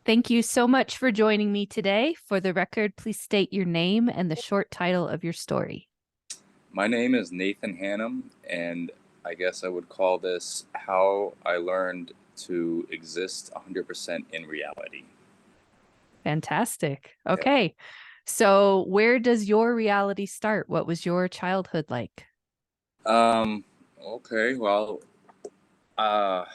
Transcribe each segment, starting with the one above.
Thank you so much for joining me today. For the record, please state your name and the short title of your story. My name is Nathan Hannum, and I guess I would call this How I Learned to Exist 100% in Reality. Fantastic. Yeah. Okay. So, where does your reality start? What was your childhood like? Um, okay, well, uh,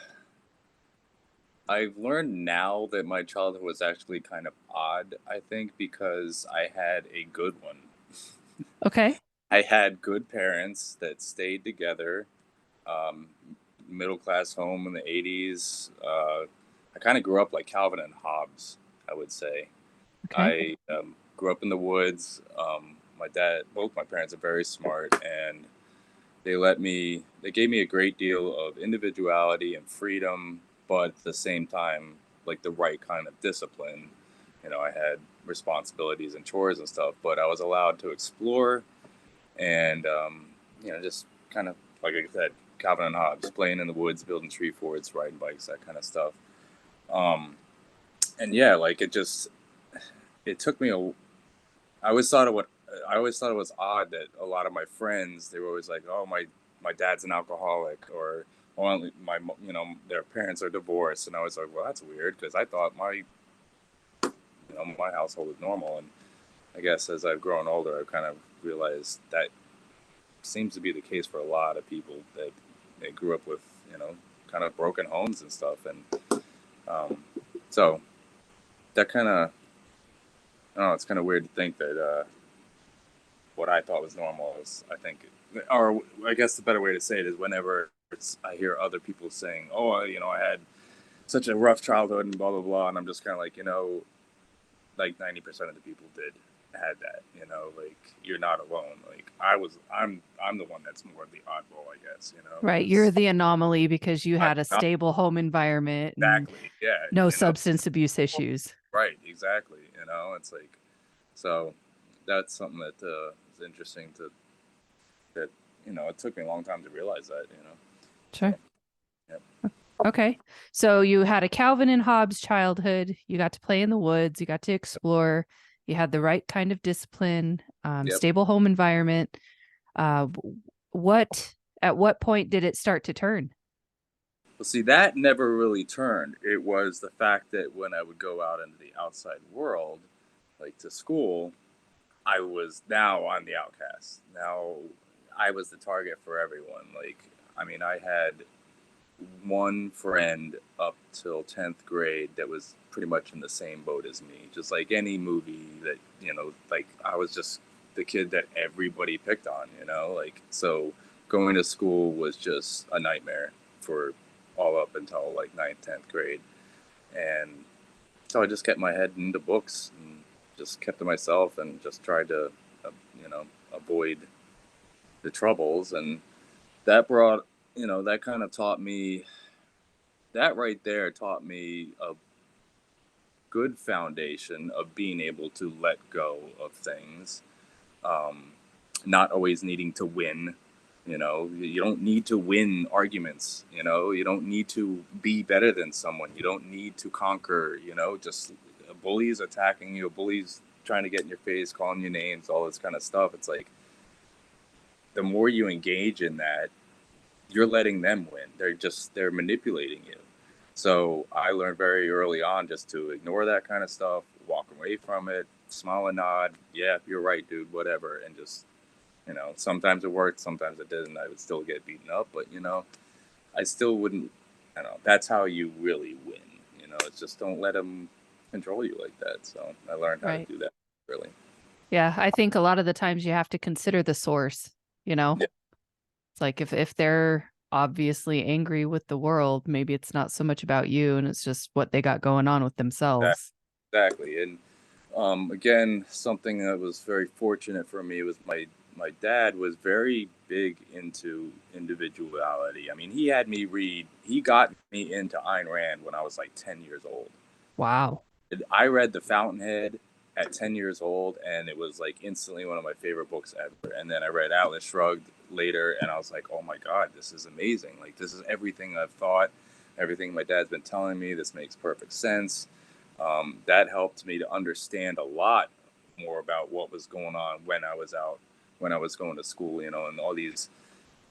I've learned now that my childhood was actually kind of odd, I think, because I had a good one. Okay. I had good parents that stayed together, um, middle class home in the 80s. I kind of grew up like Calvin and Hobbes, I would say. Okay. I grew up in the woods. Both my parents are very smart, and they gave me a great deal of individuality and freedom, but at the same time, like the right kind of discipline. I had responsibilities and chores and stuff, but I was allowed to explore and, just kind of, like I said, Calvin and Hobbes, playing in the woods, building tree forts, riding bikes, that kind of stuff. Um, and yeah, like it took me a I always thought it what I always thought it was odd that a lot of my friends, they were always like, "Oh, my dad's an alcoholic," or "Oh, their parents are divorced," and I was like, "Well, that's weird," because I thought my household was normal, and I guess as I've grown older, I've kind of realized that seems to be the case for a lot of people that they grew up with, kind of broken homes and stuff, and um, so that kind of, I don't know, it's kind of weird to think that. What I thought was normal is, I think, or I guess the better way to say it is whenever I hear other people saying, "Oh, I had such a rough childhood and blah blah blah," and I'm just kind of like, like 90% of the people did had that, like you're not alone. Like I'm the one that's more of the oddball, I guess, Right. You're because the anomaly because you I'm had a not stable home environment and exactly, yeah, no substance abuse issues. right, exactly, it's like so that's something that is interesting to that it took me a long time to realize that Sure. so yeah. Okay. So you had a Calvin and Hobbes childhood. You got to play in the woods. You got to explore. You had the right kind of discipline, Yep. stable home environment. Uh, what at what point did it start to turn? Well, see, that never really turned. It was the fact that when I would go out into the outside world, like to school, I was now on the outcast. Now I was the target for everyone. Like, I mean, I had one friend up till 10th grade that was pretty much in the same boat as me. Just like any movie that, like I was just the kid that everybody picked on, like so going to school was just a nightmare for all up until like ninth, 10th grade. And so I just kept my head into books and just kept to myself and just tried to, uh, avoid the troubles. And that brought, that kind of taught me that right there taught me a good foundation of being able to let go of things, um, not always needing to win. You don't need to win arguments. You don't need to be better than someone. You don't need to conquer. Just bullies attacking you, bullies trying to get in your face, calling you names, all this kind of stuff. It's like the more you engage in that, you're letting them win. They're manipulating you. So I learned very early on just to ignore that kind of stuff, walk away from it, smile and nod. Yeah, you're right, dude. Whatever, and just sometimes it worked, sometimes it didn't. I would still get beaten up, but I still wouldn't. I don't know. That's how you really win. It's just don't let them control you like that. So I learned how to Right. do that. Really. Yeah, I think a lot of the times you have to consider the source, you know? Yeah. It's like if they're obviously angry with the world, maybe it's not so much about you and it's just what they got going on with themselves. Exactly. And again, something that was very fortunate for me was my dad was very big into individuality. I mean, he got me into Ayn Rand when I was like 10 years old. Wow. I read The Fountainhead at 10 years old, and it was like instantly one of my favorite books ever. And then I read Atlas Shrugged later, and I was like, oh my God, this is amazing. Like, this is everything I've thought, everything my dad's been telling me. This makes perfect sense. That helped me to understand a lot more about what was going on when I was going to school, and all these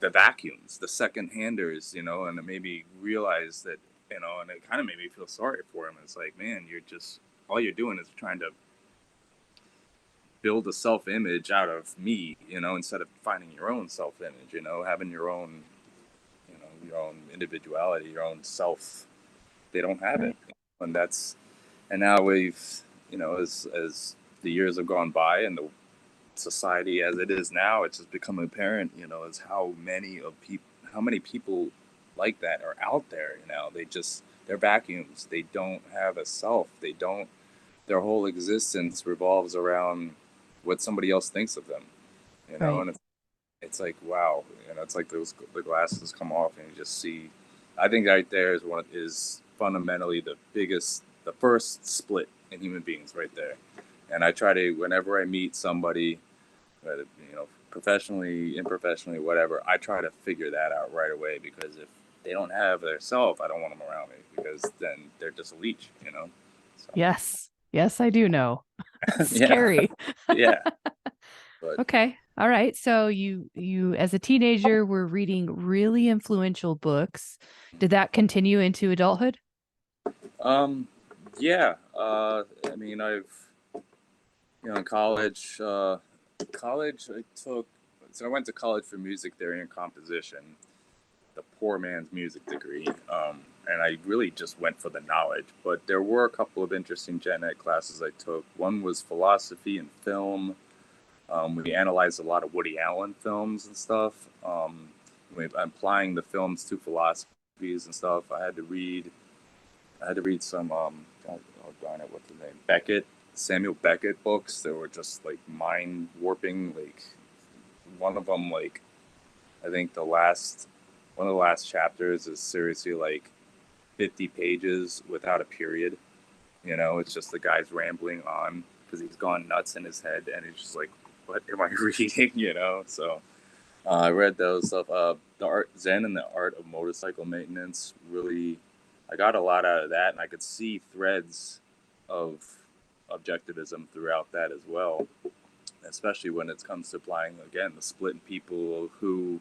the vacuums, the second handers, and it made me realize that, and it kind of made me feel sorry for him. It's like, man, you're just all you're doing is trying to build a self image out of me, instead of finding your own self image, having your own, your own individuality, your own self. They don't have it, Right. and now we've, as the years have gone by and the society as it is now, it's just become apparent, is how many people like that are out there. They're vacuums. They don't have a self. They don't. Their whole existence revolves around what somebody else thinks of them. Right. And it's like, wow. It's like the glasses come off and you just see. I think right there is fundamentally the first split in human beings right there. And I try to, whenever I meet somebody, whether, professionally, unprofessionally, whatever, I try to figure that out right away, because if they don't have their self, I don't want them around me, because then they're just a leech. So, Yes. Yes, I do know. yeah, Scary. yeah. But Okay. All right. So you as a teenager were reading really influential books. Did that continue into adulthood? um, yeah. I mean, in college I took. So I went to college for music theory and composition, the poor man's music degree. And I really just went for the knowledge. But there were a couple of interesting gen ed classes I took. One was philosophy and film. We analyzed a lot of Woody Allen films and stuff. Applying the films to philosophies and stuff. I had to read some. Oh darn it, what's his name? Samuel Beckett books. They were just like mind warping. Like one of them, like I think one of the last chapters is seriously like 50 pages without a period. It's just the guy's rambling on because he's gone nuts in his head, and he's just like, "What am I reading?" So I read those stuff. The art Zen and the art of motorcycle maintenance. Really, I got a lot out of that, and I could see threads of objectivism throughout that as well. Especially when it comes to applying again the split in people who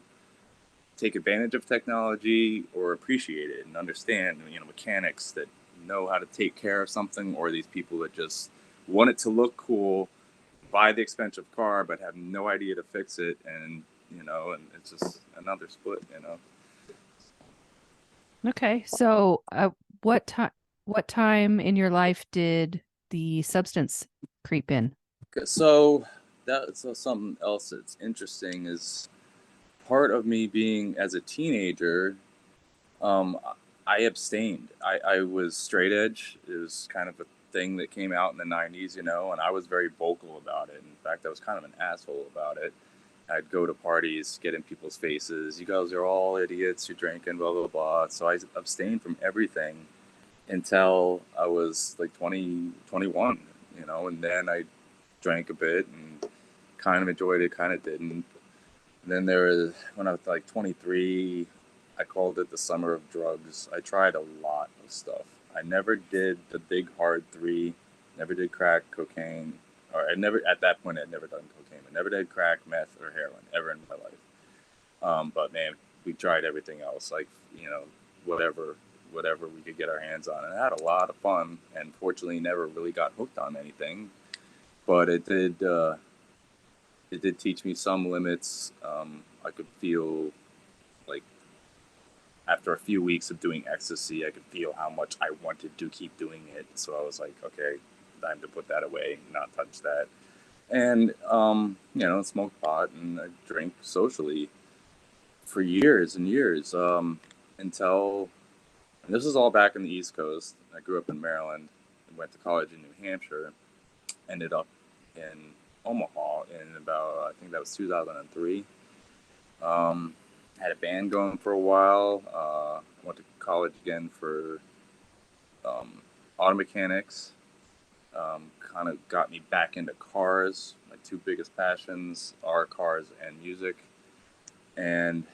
take advantage of technology or appreciate it and understand, mechanics that know how to take care of something, or these people that just want it to look cool, buy the expensive car but have no idea to fix it, and it's just another split. Okay. So, what time in your life did the substance creep in? So that's something else that's interesting is part of me being as a teenager. Um, I abstained. I was straight edge. It was kind of a thing that came out in the 90s, and I was very vocal about it. In fact, I was kind of an asshole about it. I'd go to parties, get in people's faces. You guys are all idiots. You're drinking, blah, blah, blah. So I abstained from everything until I was like 20, 21, and then I drank a bit and kind of enjoyed it, kind of didn't. And then when I was like 23, I called it the summer of drugs. I tried a lot of stuff. I never did the big hard three, never did crack, cocaine, or at that point, I'd never done cocaine. I never did crack, meth, or heroin ever in my life. But man, we tried everything else, like, whatever, whatever we could get our hands on. And I had a lot of fun, and fortunately, never really got hooked on anything. But it did teach me some limits. I could feel like after a few weeks of doing ecstasy, I could feel how much I wanted to keep doing it. So I was like, okay, time to put that away, not touch that. And, smoke pot and I drink socially for years and years, until, and this is all back in the East Coast. I grew up in Maryland and went to college in New Hampshire, ended up in Omaha in about, I think that was 2003. Had a band going for a while. Went to college again for auto mechanics. Kind of got me back into cars. My two biggest passions are cars and music, and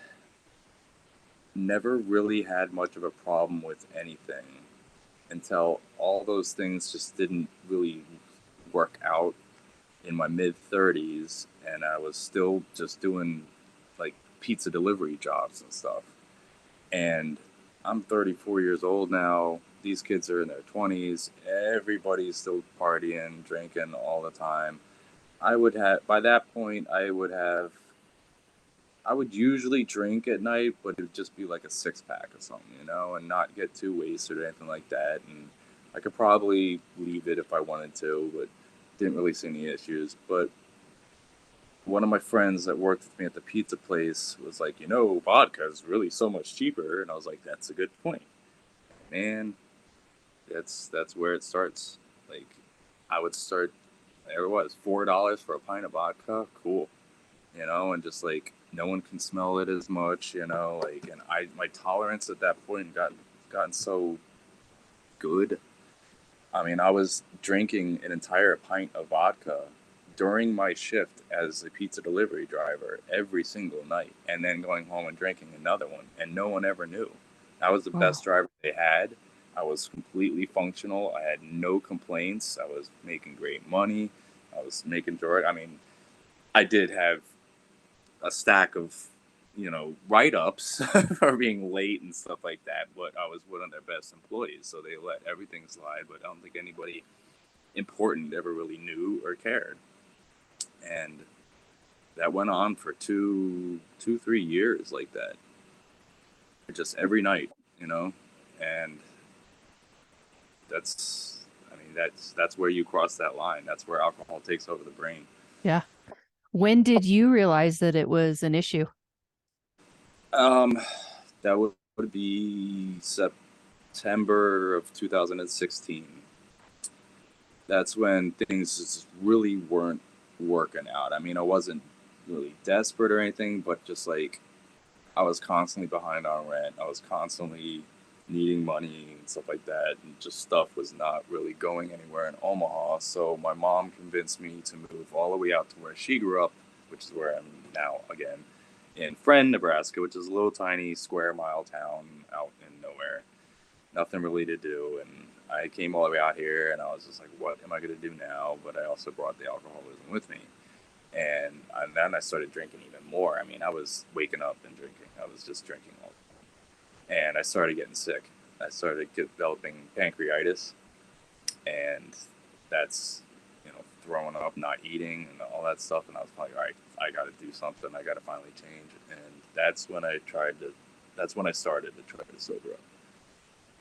never really had much of a problem with anything until all those things just didn't really work out in my mid 30s, and I was still just doing like pizza delivery jobs and stuff. And I'm 34 years old now. These kids are in their 20s. Everybody's still partying, drinking all the time. I would have, by that point, I would usually drink at night, but it would just be like a six pack or something, and not get too wasted or anything like that. And I could probably leave it if I wanted to, but didn't really see any issues. But one of my friends that worked with me at the pizza place was like, vodka is really so much cheaper. And I was like, that's a good point. Man, that's where it starts. Like, I would start, there it was, $4 for a pint of vodka. Cool. And just like no one can smell it as much, like, and my tolerance at that point gotten so good. I mean, I was drinking an entire pint of vodka during my shift as a pizza delivery driver every single night, and then going home and drinking another one, and no one ever knew. I was the best Wow. driver they had. I was completely functional. I had no complaints. I was making great money. I was making sure. I mean, I did have a stack of write-ups for being late and stuff like that, but I was one of their best employees, so they let everything slide. But I don't think anybody important ever really knew or cared. And that went on for 3 years like that, just every night, you know and that's where you cross that line. That's where alcohol takes over the brain. Yeah. When did you realize that it was an issue? um that would be September of 2016. That's when things just really weren't working out. I mean, I wasn't really desperate or anything, but just like I was constantly behind on rent. I was constantly needing money and stuff like that, and just stuff was not really going anywhere in Omaha. So my mom convinced me to move all the way out to where she grew up, which is where I'm now again, in Friend, Nebraska, which is a little tiny square mile town out in nowhere. Nothing really to do. And I came all the way out here, and I was just like, what am I going to do now? But I also brought the alcoholism with me. And then I started drinking even more. I mean, I was waking up and drinking. I was just drinking all the time. And I started getting sick. I started developing pancreatitis, and that's, throwing up, not eating, and all that stuff. And I was like, all right, I got to do something. I got to finally change. And that's when I started to try to sober up.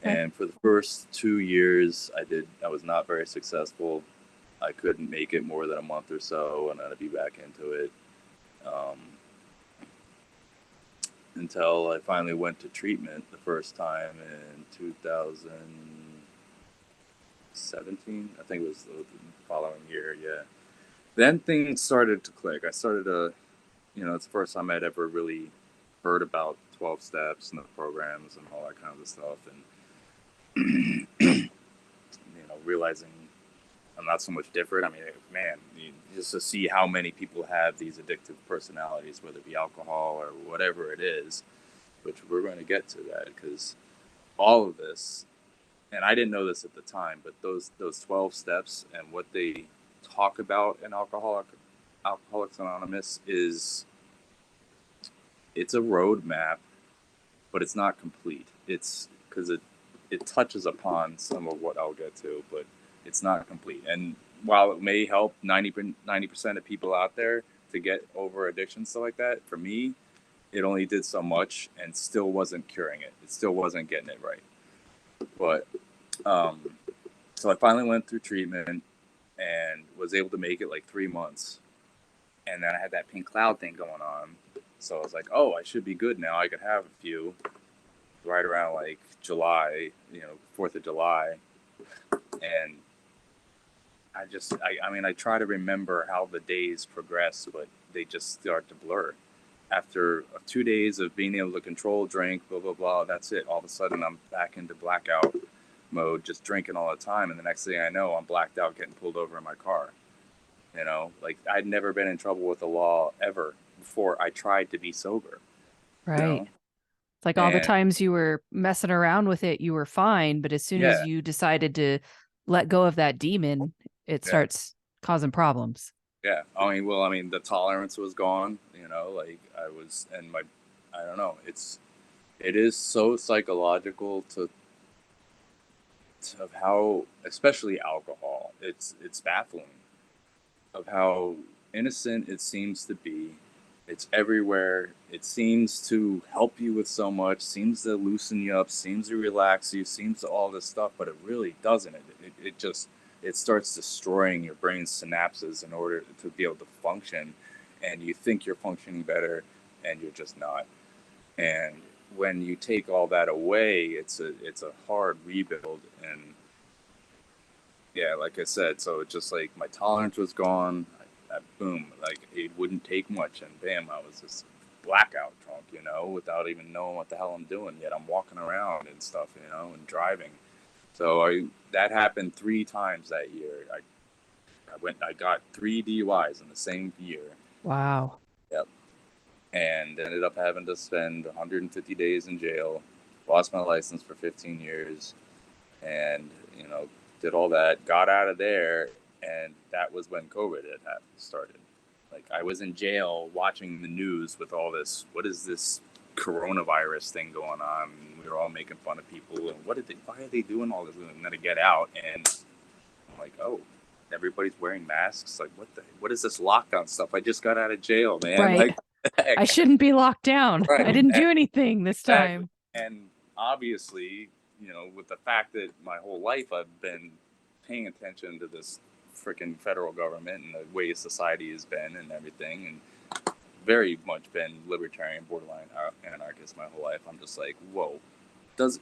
Okay. And for the first 2 years, I was not very successful. I couldn't make it more than a month or so, and then I'd be back into it. Um, until I finally went to treatment the first time in 2017. I think it was the following year, yeah. Then things started to click. I started to, it's the first time I'd ever really heard about 12 steps and the programs and all that kind of stuff. And, realizing I'm not so much different. I mean, man, just to see how many people have these addictive personalities, whether it be alcohol or whatever it is, which we're going to get to that, because all of this, and I didn't know this at the time, but those 12 steps and what they talk about in Alcoholics Anonymous it's a roadmap, but it's not complete. It's because it touches upon some of what I'll get to, but it's not complete. And while it may help 90% of people out there to get over addiction, stuff like that, for me, it only did so much and still wasn't curing it. It still wasn't getting it right. But so I finally went through treatment and was able to make it like 3 months. And then I had that pink cloud thing going on. So I was like, oh, I should be good now. I could have a few right around like July, 4th of July. And I try to remember how the days progress, but they just start to blur. After 2 days of being able to control drink, blah, blah, blah, that's it. All of a sudden, I'm back into blackout mode, just drinking all the time. And the next thing I know, I'm blacked out, getting pulled over in my car. Like I'd never been in trouble with the law ever before I tried to be sober, you Right. know? It's like all the And times you were messing around with it, you were fine. But as soon as yeah, you decided to let go of that demon, it yeah, starts causing problems. yeah. I mean, well, I mean, the tolerance was gone, like I was, and I don't know, it is so psychological of how, especially alcohol, it's baffling of how innocent it seems to be. It's everywhere. It seems to help you with so much, seems to loosen you up, seems to relax you, seems to all this stuff, but it really doesn't. It just it starts destroying your brain's synapses in order to be able to function, and you think you're functioning better, and you're just not. And when you take all that away, it's a hard rebuild. And yeah, like I said, so it just like my tolerance was gone. Boom, like it wouldn't take much, and bam, I was just blackout drunk, without even knowing what the hell I'm doing. Yet I'm walking around and stuff, and driving. So that happened 3 times that year. I got 3 DUIs in the same year. Wow. Yep, and ended up having to spend 150 days in jail. Lost my license for 15 years, and did all that, got out of there, and that was when COVID had started. Like I was in jail watching the news with all this. What is this coronavirus thing going on? And we were all making fun of people, and why are they doing all this? And then I get out, and I'm like, oh, everybody's wearing masks. Like what is this lockdown stuff? I just got out of jail, man. Right. Like, what the heck? I shouldn't be locked down. I Right. didn't do anything this Exactly. time. And obviously, with the fact that my whole life I've been paying attention to this freaking federal government and the way society has been and everything, and very much been libertarian, borderline anarchist my whole life. I'm just like, whoa, does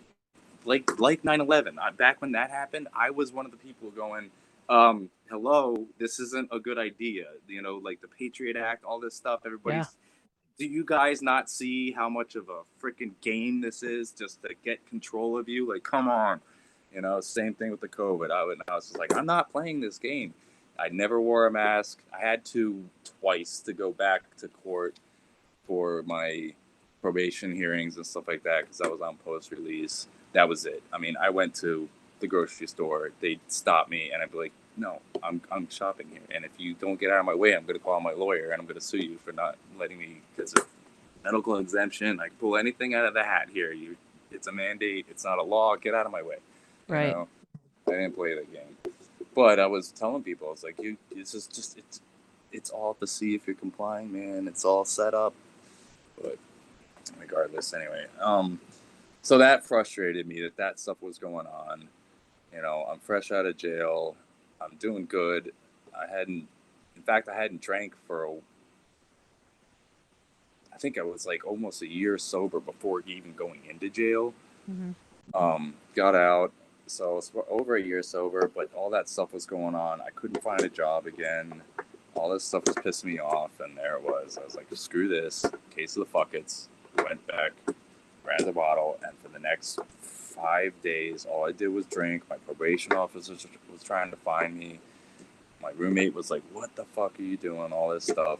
like 9/11? Back when that happened, I was one of the people going, hello, this isn't a good idea. Like the Patriot Act, all this stuff. Yeah. Everybody's Do you guys not see how much of a freaking game this is just to get control of you? Like, come on. Same thing with the COVID. I was just like, I'm not playing this game. I never wore a mask. I had to twice to go back to court for my probation hearings and stuff like that because I was on post release. That was it. I mean, I went to the grocery store. They'd stop me and I'd be like, no, I'm shopping here. And if you don't get out of my way, I'm going to call my lawyer and I'm going to sue you for not letting me, because of medical exemption. I can pull anything out of the hat here. It's a mandate. It's not a law. Get out of my way. Right. I didn't play that game. But I was telling people, it's like, it's all to see if you're complying, man. It's all set up. But regardless, anyway, so that frustrated me that stuff was going on. I'm fresh out of jail. I'm doing good. In fact, I hadn't drank I think I was like almost a year sober before even going into jail. Got out. So it was over a year sober, but all that stuff was going on. I couldn't find a job again. All this stuff was pissing me off, and there it was. I was like, screw this. Case of the fuckets. Went back, grabbed the bottle, and for the next 5 days, all I did was drink. My probation officer was trying to find me. My roommate was like, what the fuck are you doing? All this stuff.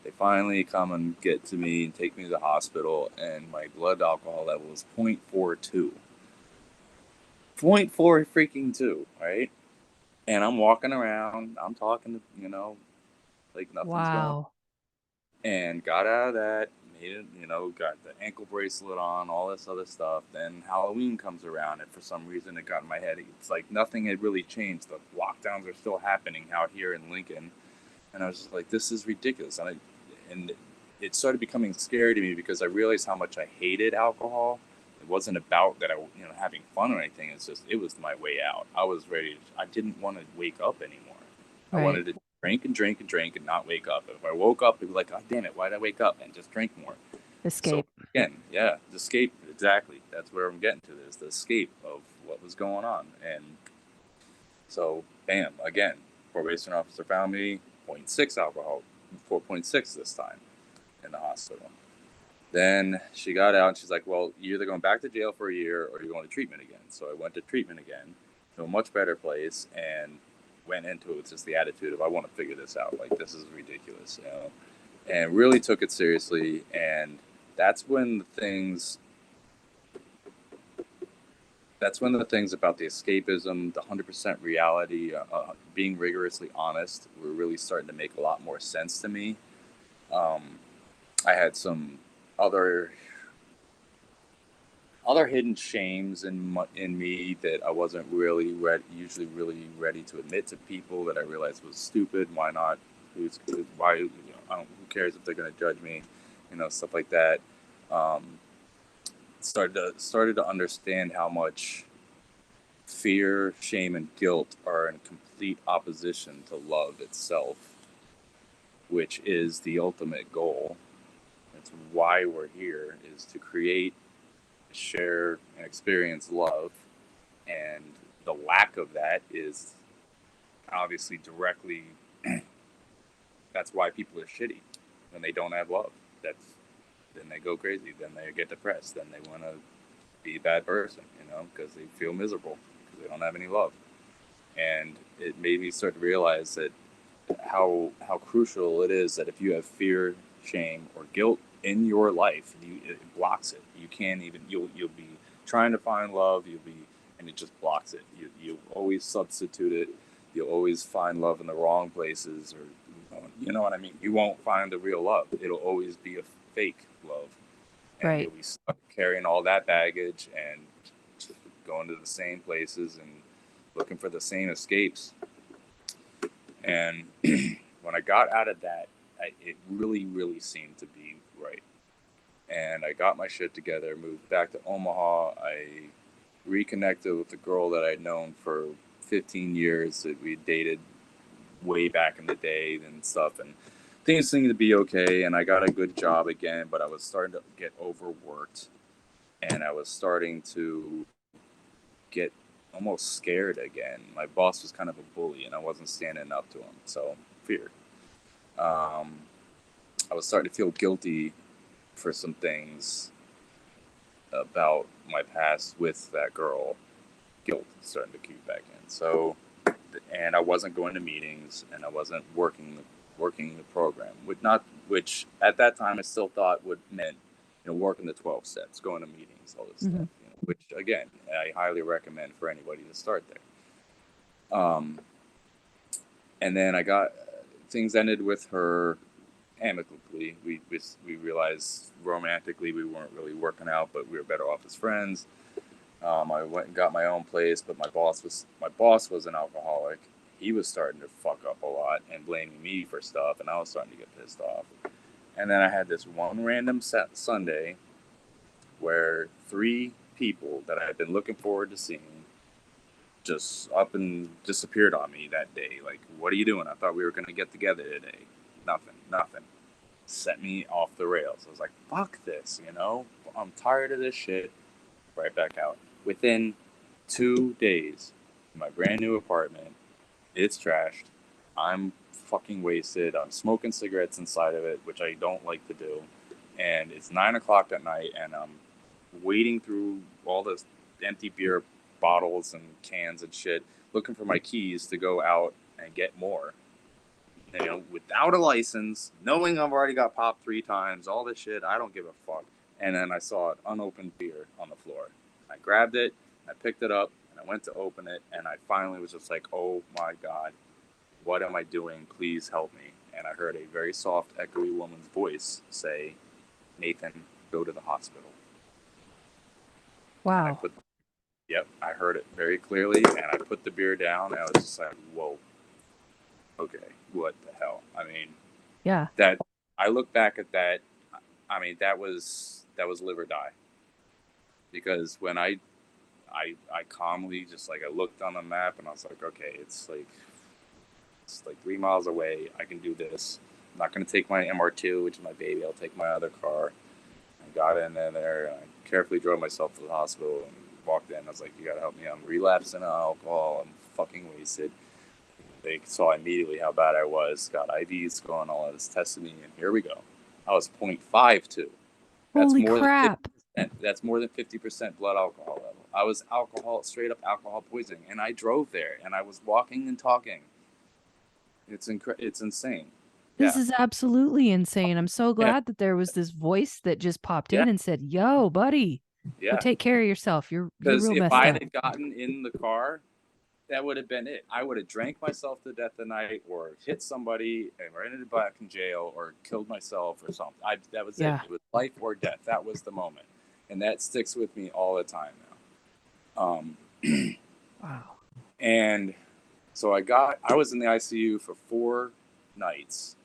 They finally come and get to me and take me to the hospital, and my blood alcohol level was 0.42. 0.4 freaking 2, right? And I'm walking around, I'm talking to, like nothing's going on. Wow. And got out of that, made it, got the ankle bracelet on, all this other stuff. Then Halloween comes around, and for some reason it got in my head. It's like nothing had really changed. The lockdowns are still happening out here in Lincoln. And I was just like, this is ridiculous. And it started becoming scary to me because I realized how much I hated alcohol. It wasn't about that having fun or anything. It was my way out. I was ready. I didn't want to wake up anymore. I Right. wanted to drink and drink and drink and not wake up. If I woke up, it'd be like, God damn it, why did I wake up? And just drink more. Escape. So again, yeah, the escape, exactly. That's where I'm getting to this, the escape of what was going on. And so, bam, again, probation officer found me, 0.6 alcohol, 4.6 this time in the hospital. Then she got out and she's like, well, you're either going back to jail for a year or you're going to treatment again. So I went to treatment again to a much better place and went into it with just the attitude of, I want to figure this out. Like, this is ridiculous, and really took it seriously. And that's when the things that's one of the things about the escapism, the 100% reality, being rigorously honest, were really starting to make a lot more sense to me. Um, I had some other hidden shames in me that I wasn't really usually really ready to admit to people, that I realized was stupid. Why not? Why? Who cares if they're going to judge me? Stuff like that. Um, started to understand how much fear, shame, and guilt are in complete opposition to love itself, which is the ultimate goal. It's why we're here, is to create, share, and experience love. And the lack of that is obviously directly, that's why people are shitty when they don't have love. Then they go crazy, then they get depressed, then they want to be a bad person, because they feel miserable because they don't have any love. And it made me start to realize that how crucial it is that if you have fear, shame, or guilt in your life, it blocks it. You can't even, you'll be trying to find love, and it just blocks it. You always substitute it. You'll always find love in the wrong places, or you know what I mean. You won't find the real love. It'll always be a fake love, and Right. you'll be stuck carrying all that baggage and just going to the same places and looking for the same escapes. And when I got out of that, it really, really seemed to be right. And I got my shit together, moved back to Omaha. I reconnected with the girl that I'd known for 15 years, that we dated way back in the day and stuff. And things seemed to be okay. And I got a good job again, but I was starting to get overworked. And I was starting to get almost scared again. My boss was kind of a bully, and I wasn't standing up to him. So, fear. I was starting to feel guilty for some things about my past with that girl. Guilt starting to creep back in. So, and I wasn't going to meetings, and I wasn't working the program, which at that time I still thought would meant working the 12 steps, going to meetings, all this stuff. Which again I highly recommend for anybody to start there. And then I got things ended with her amicably. We realized romantically we weren't really working out, but we were better off as friends. I went and got my own place, but my boss was an alcoholic. He was starting to fuck up a lot and blaming me for stuff, and I was starting to get pissed off. And then I had this one random Sunday where 3 people that I had been looking forward to seeing just up and disappeared on me that day. Like, what are you doing? I thought we were going to get together today. Nothing. Set me off the rails. I was like, fuck this, I'm tired of this shit. Right back out. Within 2 days, in my brand new apartment, it's trashed. I'm fucking wasted. I'm smoking cigarettes inside of it, which I don't like to do. And it's 9 o'clock at night, and I'm wading through all this empty beer bottles and cans and shit, looking for my keys to go out and get more. Without a license, knowing I've already got popped 3 times, all this shit, I don't give a fuck. And then I saw an unopened beer on the floor. I grabbed it, I picked it up, and I went to open it, and I finally was just like, oh my God, what am I doing? Please help me. And I heard a very soft, echoey woman's voice say, Nathan, go to the hospital. Wow. I heard it very clearly, and I put the beer down, and I was just like, whoa, okay, what the hell? I mean, Yeah. that I look back at that, I mean, that was live or die. Because when I calmly just I looked on the map, and I was like, okay, it's like 3 miles away. I can do this. I'm not going to take my MR2, which is my baby. I'll take my other car. I got in there, and I carefully drove myself to the hospital and walked in. I was like, you got to help me. I'm relapsing on alcohol. I'm fucking wasted. They saw immediately how bad I was. Got IVs going, all of this, tested me, and here we go. I was 0.52. Holy crap. That's more than 50% blood alcohol level. I was straight up alcohol poisoning, and I drove there, and I was walking and talking. It's insane. This is absolutely insane. I'm so glad that there was this voice that just popped in and said, yo, buddy. Go Yeah. take care of yourself. You're Because real if messed I up. had gotten in the car, that would have been it. I would have drank myself to death tonight, or hit somebody and ended back in jail, or killed myself or something. That was it. Yeah. It was life or death. That was the moment, and that sticks with me all the time now. Wow. And so I was in the ICU for 4 nights,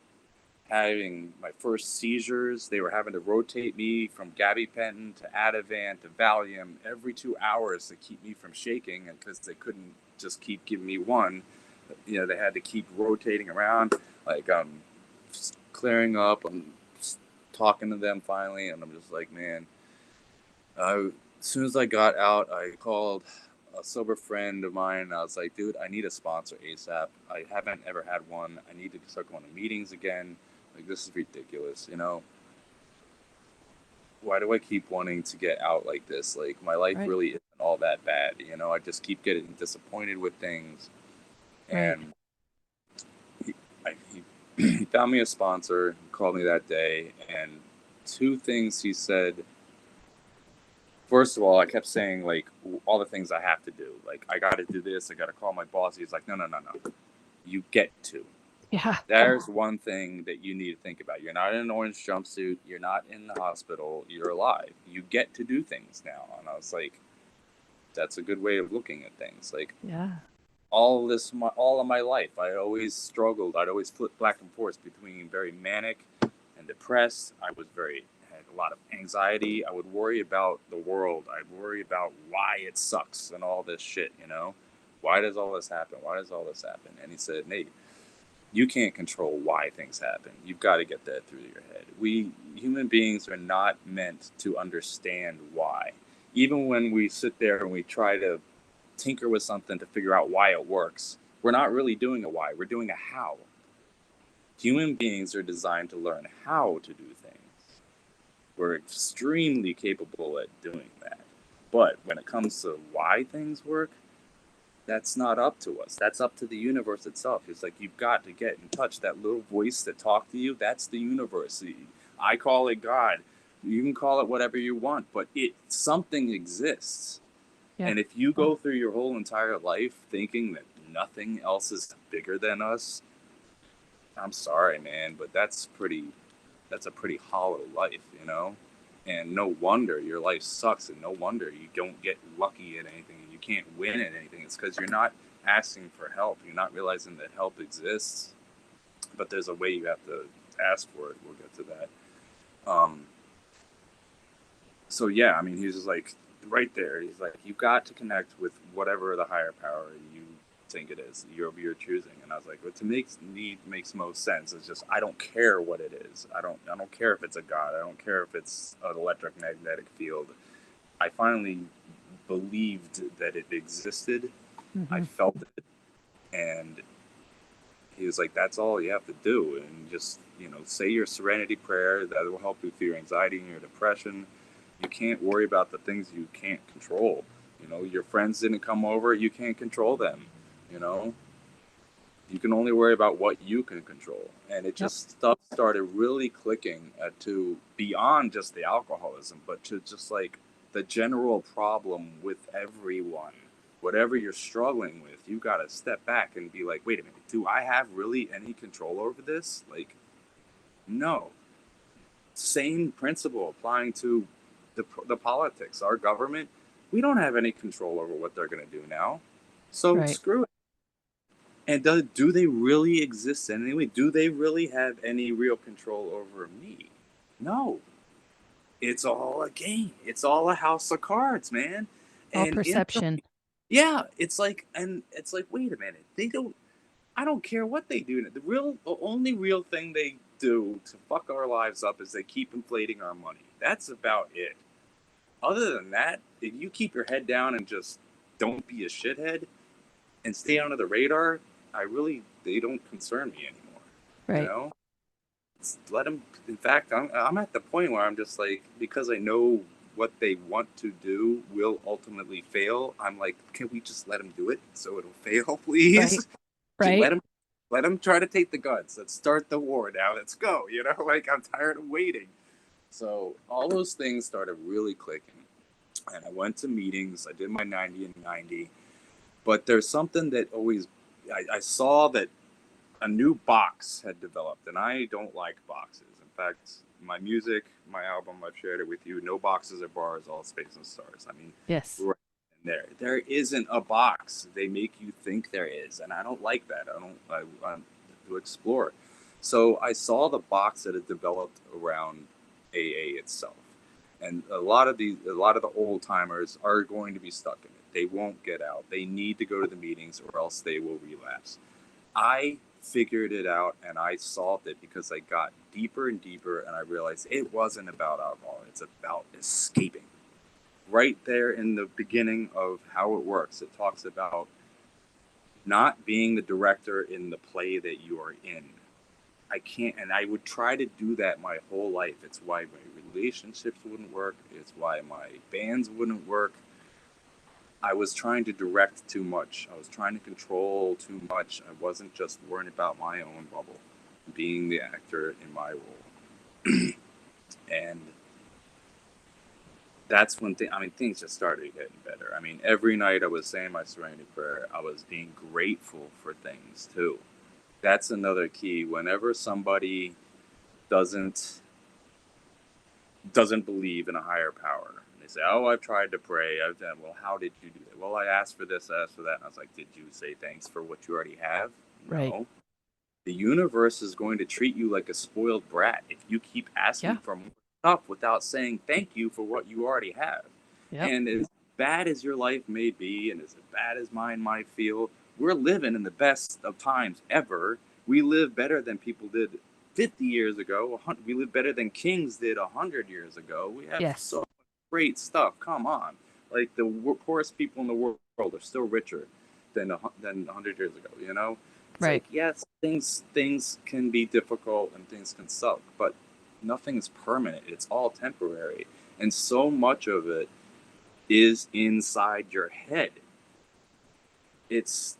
having my first seizures. They were having to rotate me from gabapentin to Ativan to Valium every 2 hours to keep me from shaking, and because they couldn't just keep giving me one, they had to keep rotating around. Like I'm clearing up, I'm talking to them finally, and I'm just like, man. As soon as I got out, I called a sober friend of mine, and I was like, dude, I need a sponsor ASAP. I haven't ever had one. I need to start going to meetings again. Like, this is ridiculous, Why do I keep wanting to get out like this? Like, my life Right. really isn't all that bad, I just keep getting disappointed with things. Right. And he, he found me a sponsor, called me that day, and two things he said. First of all, I kept saying, like, all the things I have to do. Like, I got to do this. I got to call my boss. He's like, no, no, no, no. You get to. Yeah. There's one thing that you need to think about. You're not in an orange jumpsuit. You're not in the hospital. You're alive. You get to do things now. And I was like, that's a good way of looking at things. Like, Yeah. all of my life, I always struggled. I'd always flip back and forth between very manic and depressed. Had a lot of anxiety. I would worry about the world. I'd worry about why it sucks and all this shit. Why does all this happen? Why does all this happen? And he said, Nate, you can't control why things happen. You've got to get that through your head. We human beings are not meant to understand why. Even when we sit there and we try to tinker with something to figure out why it works, we're not really doing a why, we're doing a how. Human beings are designed to learn how to do things. We're extremely capable at doing that. But when it comes to why things work, that's not up to us. That's up to the universe itself. It's like you've got to get in touch. That little voice that talked to you, that's the universe. I call it God. You can call it whatever you want, but something exists. Yeah. And if you go through your whole entire life thinking that nothing else is bigger than us, I'm sorry, man, but that's a pretty hollow life. And no wonder your life sucks, and no wonder you don't get lucky at anything, and you can't win at anything. It's because you're not asking for help. You're not realizing that help exists, but there's a way you have to ask for it. We'll get to that. So yeah, I mean, he's just like right there. He's like, you got to connect with whatever the higher power you think it is, you're choosing. And I was like, what makes most sense is just I don't care what it is. I don't care if it's a god. I don't care if it's an electromagnetic field. I finally believed that it existed. I Mm-hmm. felt it, and he was like, that's all you have to do, and just say your serenity prayer. That will help you with your anxiety and your depression. You can't worry about the things you can't control. Your friends didn't come over. You can't control them. You know, you can only worry about what you can control. And it Yep. just stuff started really clicking to beyond just the alcoholism, but to just like the general problem with everyone. Whatever you're struggling with, you got to step back and be like, wait a minute, do I have really any control over this? Like, no. Same principle applying to the politics. Our government, we don't have any control over what they're going to do now. So Right. screw it. And do they really exist anyway? Do they really have any real control over me? No. It's all a game. It's all a house of cards, man. All And perception. yeah, it's like, wait a minute. I don't care what they do. The only real thing they do to fuck our lives up is they keep inflating our money. That's about it. Other than that, if you keep your head down and just don't be a shithead and stay under the radar, they don't concern me anymore. You Right. know, let them. In fact, I'm at the point where I'm just like, because I know what they want to do will ultimately fail. I'm like, can we just let them do it so it'll fail, Right. please? Just Right. let them try to take the guns. Let's start the war now. Let's go. Like I'm tired of waiting. So all those things started really clicking. and I went to meetings. I did my 90 and 90. But there's something that always, I saw that a new box had developed, and I don't like boxes. In fact, my music, my album, I've shared it with you. No boxes or bars, all space and stars. I mean, Yes. right in there isn't a box. They make you think there is, and I don't like that. I to explore. So I saw the box that had developed around AA itself, and a lot of the old timers are going to be stuck in it. They won't get out. They need to go to the meetings, or else they will relapse. I figured it out and I solved it because I got deeper and deeper and I realized it wasn't about alcohol. It's about escaping. Right there in the beginning of how it works, it talks about not being the director in the play that you are in. I can't, and I would try to do that my whole life. It's why my relationships wouldn't work. It's why my bands wouldn't work. I was trying to direct too much. I was trying to control too much. I wasn't just worrying about my own bubble, being the actor in my role. And that's when things just started getting better. I mean, every night I was saying my serenity prayer. I was being grateful for things too. That's another key. Whenever somebody doesn't believe in a higher power, and they say, "Oh, I've tried to pray. I've done." Well, how did you do that? Well, I asked for this, I asked for that, and I was like, "Did you say thanks for what you already have?" Right. No. The universe is going to treat you like a spoiled brat if you keep asking Yeah. for more stuff without saying thank you for what you already have. Yep. And as bad as your life may be, and as bad as mine might feel, we're living in the best of times ever. We live better than people did 50 years ago. We live better than kings did 100 years ago. We have Yes. so much great stuff. Come on. Like the poorest people in the world are still richer than 100 years ago, you know? It's Right. like, yes, things can be difficult and things can suck, but nothing is permanent. It's all temporary. And so much of it is inside your head. It's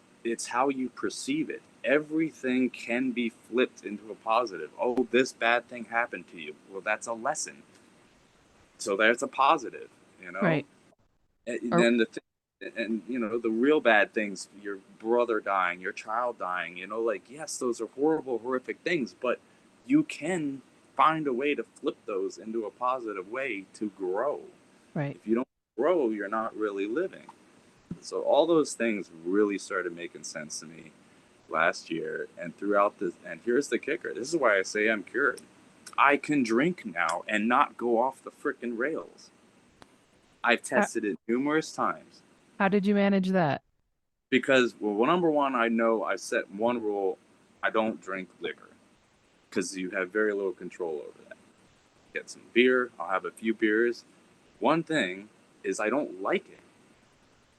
how you perceive it. Everything can be flipped into a positive. Oh, this bad thing happened to you. Well, that's a lesson. So there's a positive, you know? Right. And Or then and the real bad things, your brother dying, your child dying, like, yes, those are horrible, horrific things, but you can find a way to flip those into a positive way to grow. right. If you don't grow, you're not really living. So all those things really started making sense to me last year and throughout this. And here's the kicker: this is why I say I'm cured. I can drink now and not go off the frickin' rails. I've How, tested it numerous times. how did you manage that? Because, well, number one, I know I set one rule: I don't drink liquor because you have very little control over that. Get some beer, I'll have a few beers. One thing is I don't like it.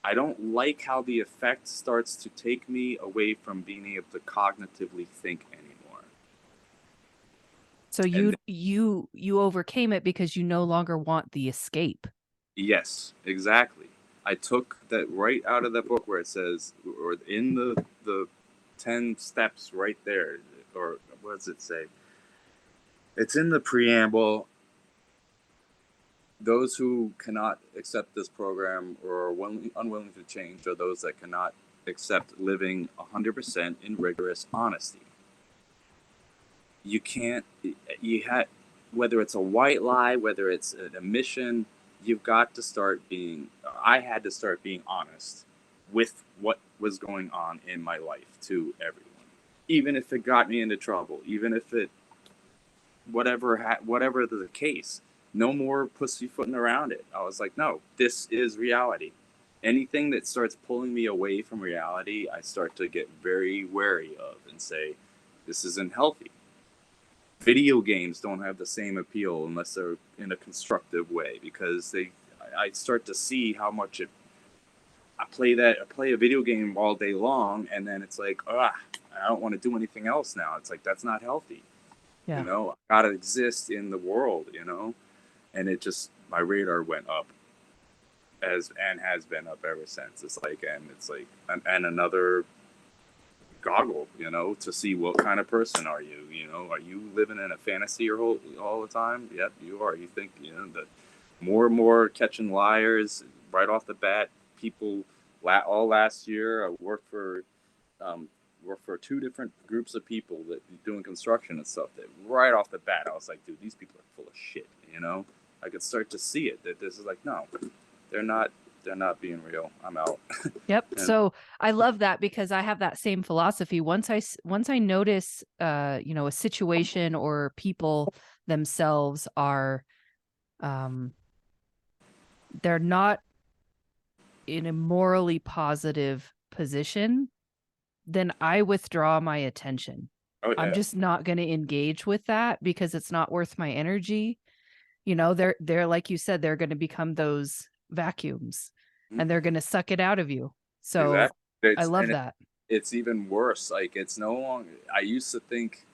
I don't like how the effect starts to take me away from being able to cognitively think anymore. So And you overcame it because you no longer want the escape. yes, exactly. I took that right out of that book where it says, or in the 10 steps right there, or what does it say? It's in the preamble. Those who cannot accept this program or are unwilling to change are those that cannot accept living 100% in rigorous honesty. You can't, you had, whether it's a white lie, whether it's an admission, you've got to start being, I had to start being honest with what was going on in my life to everyone. Even if it got me into trouble, even if it, whatever the case, no more pussyfooting around it. I was like, no, this is reality. Anything that starts pulling me away from reality, I start to get very wary of and say, this isn't healthy. Video games don't have the same appeal unless they're in a constructive way because I start to see how much it. I play a video game all day long, and then it's like, I don't want to do anything else now. It's like that's not healthy. Yeah. I gotta exist in the world, and it just my radar went up and has been up ever since. It's like and another goggle, to see what kind of person are you. Are you living in a fantasy all the time? Yep, you are. You think that more and more catching liars right off the bat. People, all last year, I um, worked for two different groups of people that doing construction and stuff. That right off the bat, I was like, dude, these people are full of shit. You know, I could start to see it. That this is like, no, they're not. They're not being real. I'm out. Yep. And So I love that because I have that same philosophy. Once I notice a situation or people themselves are um they're not in a morally positive position, then I withdraw my attention. oh I'm yeah, just not going to engage with that because it's not worth my energy. They're like you said, they're going to become those vacuums and they're going to suck it out of you. So exactly. I It's love and that. it's even worse. Like it's no longer. I used to think,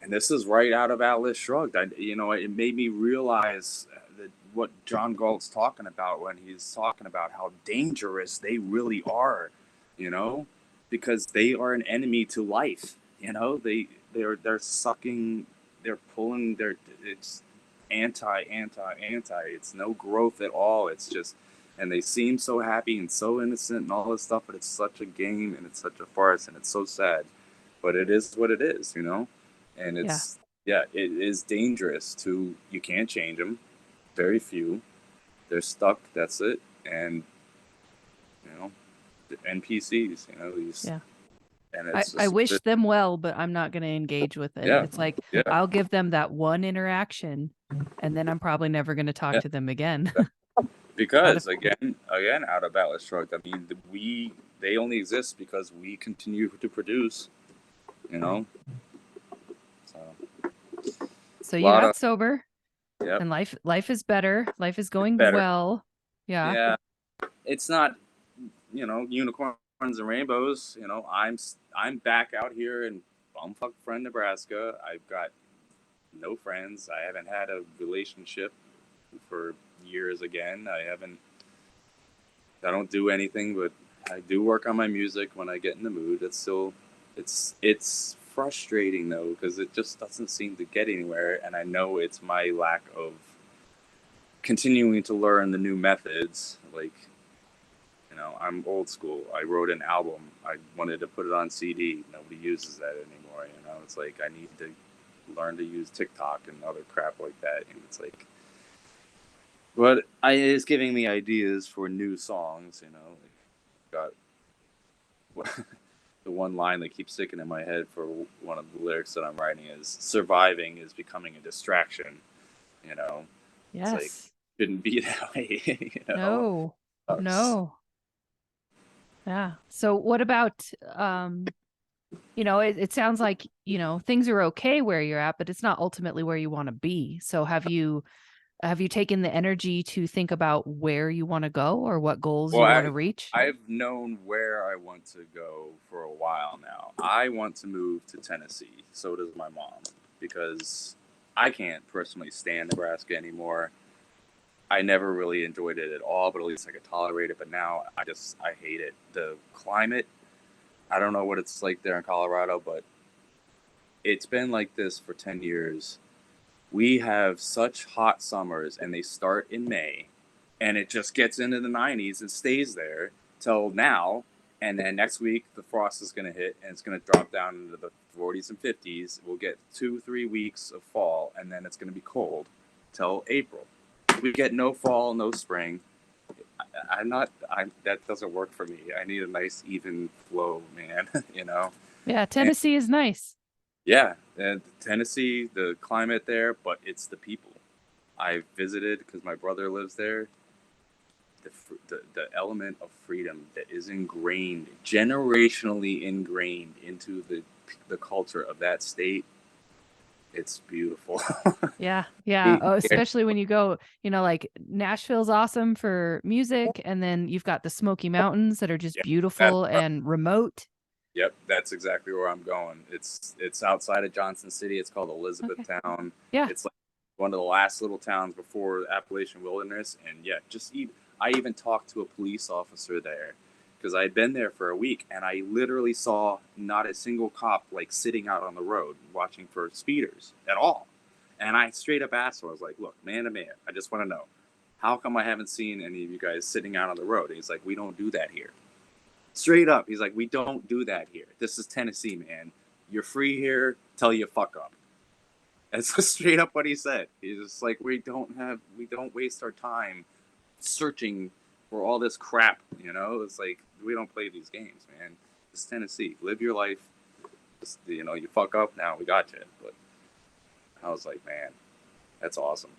and this is right out of Atlas Shrugged. It made me realize that what John Galt's talking about when he's talking about how dangerous they really are. You know, because they are an enemy to life. They're sucking, they're pulling, it's anti. It's no growth at all. It's just, and they seem so happy and so innocent and all this stuff, but it's such a game and it's such a farce and it's so sad. But it is what it is, and Yeah. it's yeah, it is dangerous to you can't change them. Very few, they're stuck. That's it, and you know the NPCs, these, Yeah. and I, it's I just wish them well, but I'm not going to engage with it. yeah, It's like yeah, I'll give them that one interaction and then I'm probably never going to talk yeah. to them again. Out of Because again, out of Atlas Shrugged, I mean, they only exist because we continue to produce, you know. So So a you lot of got sober yep, and life is better. Life is it's going better. well. Yeah. Yeah, it's not unicorns and rainbows. I'm back out here in bumfuck friend Nebraska. I've got no friends. I haven't had a relationship for years. Again, I haven't. I don't do anything, but I do work on my music when I get in the mood. It's frustrating though because it just doesn't seem to get anywhere, and I know it's my lack of continuing to learn the new methods. Like, I'm old school. I wrote an album. I wanted to put it on CD. Nobody uses that anymore. It's like I need to learn to use TikTok and other crap like that. And it's like, but it's giving me ideas for new songs. Got the one line that keeps sticking in my head for one of the lyrics that I'm writing is surviving is becoming a distraction. You know, it's like Yes. shouldn't be that way. No. Sucks. No. Yeah. So what about it sounds like, things are okay where you're at, but it's not ultimately where you want to be. So have you taken the energy to think about where you want to go or what goals Well, you want to reach? I've known where I want to go for a while now. I want to move to Tennessee. So does my mom because I can't personally stand Nebraska anymore. I never really enjoyed it at all, but at least I could tolerate it. But now I hate it. The climate, I don't know what it's like there in Colorado, but it's been like this for 10 years. We have such hot summers and they start in May and it just gets into the 90s and stays there till now. And then next week the frost is going to hit and it's going to drop down into the 40s and 50s. We'll get 2-3 weeks of fall and then it's going to be cold till April. We get no fall, no spring. That doesn't work for me. I need a nice even flow, man. Yeah, And Tennessee is nice. yeah, and Tennessee, the climate there, but it's the people. I visited because my brother lives there. The element of freedom that is ingrained, generationally ingrained into the culture of that state, it's beautiful. Yeah. Yeah. Oh, especially when you go, like Nashville's awesome for music. And then you've got the Smoky Mountains that are just Yeah, that's beautiful and remote. yep, that's exactly where I'm going. It's outside of Johnson City. It's called Okay. Elizabethtown. Yeah. It's like one of the last little towns before Appalachian Wilderness. And yeah, I even talked to a police officer there because I had been there for a week and I literally saw not a single cop like sitting out on the road watching for speeders at all. And I straight up asked him, I was like, look, man to man, I just want to know, how come I haven't seen any of you guys sitting out on the road? And he's like, we don't do that here. Straight up, he's like, we don't do that here. This is Tennessee, man. You're free here till you fuck up. That's straight up what he said. He's just like, we don't waste our time searching for all this crap, you know? It's like, we don't play these games, man. It's Tennessee. Live your life. Just, you know, you fuck up, now we got you. But I was like, man, that's awesome.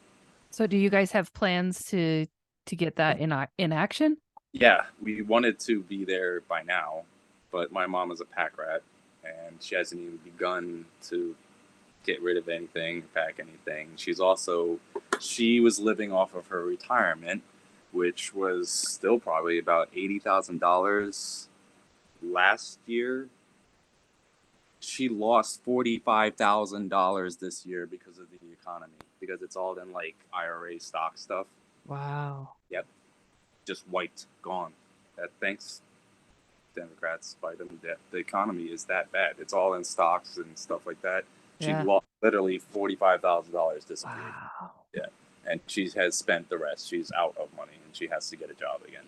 So do you guys have plans to get that in action? Yeah, we wanted to be there by now, but my mom is a pack rat, and she hasn't even begun to get rid of anything, pack anything. She was living off of her retirement, which was still probably about $80,000 last year. She lost $45,000 this year because of the economy, because it's all in like IRA stock stuff. Wow. Yep. Just wiped, gone. Thanks, Democrats, Biden. The economy is that bad. It's all in stocks and stuff like that. She lost literally $45,000 disappeared. Wow. Yeah, and she has spent the rest. She's out of money, and she has to get a job again.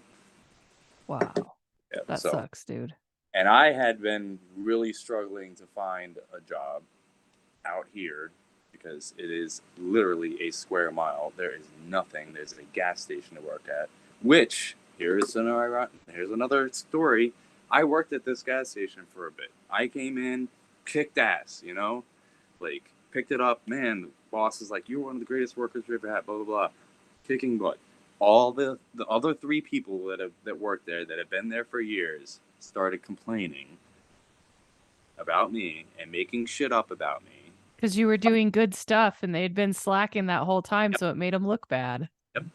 Wow. Yeah, that sucks, dude. And I had been really struggling to find a job out here because it is literally a square mile. There is nothing. There's a gas station to work at. Which, here's another story. I worked at this gas station for a bit. I came in, kicked ass, you know? Like, picked it up. Man, the boss is like, you're one of the greatest workers we've ever had, blah, blah, blah. Kicking butt. All the other 3 people that worked there, that have been there for years, started complaining about me and making shit up about me. Because you were doing good stuff, and they had been slacking that whole time, so it made them look bad. Yep.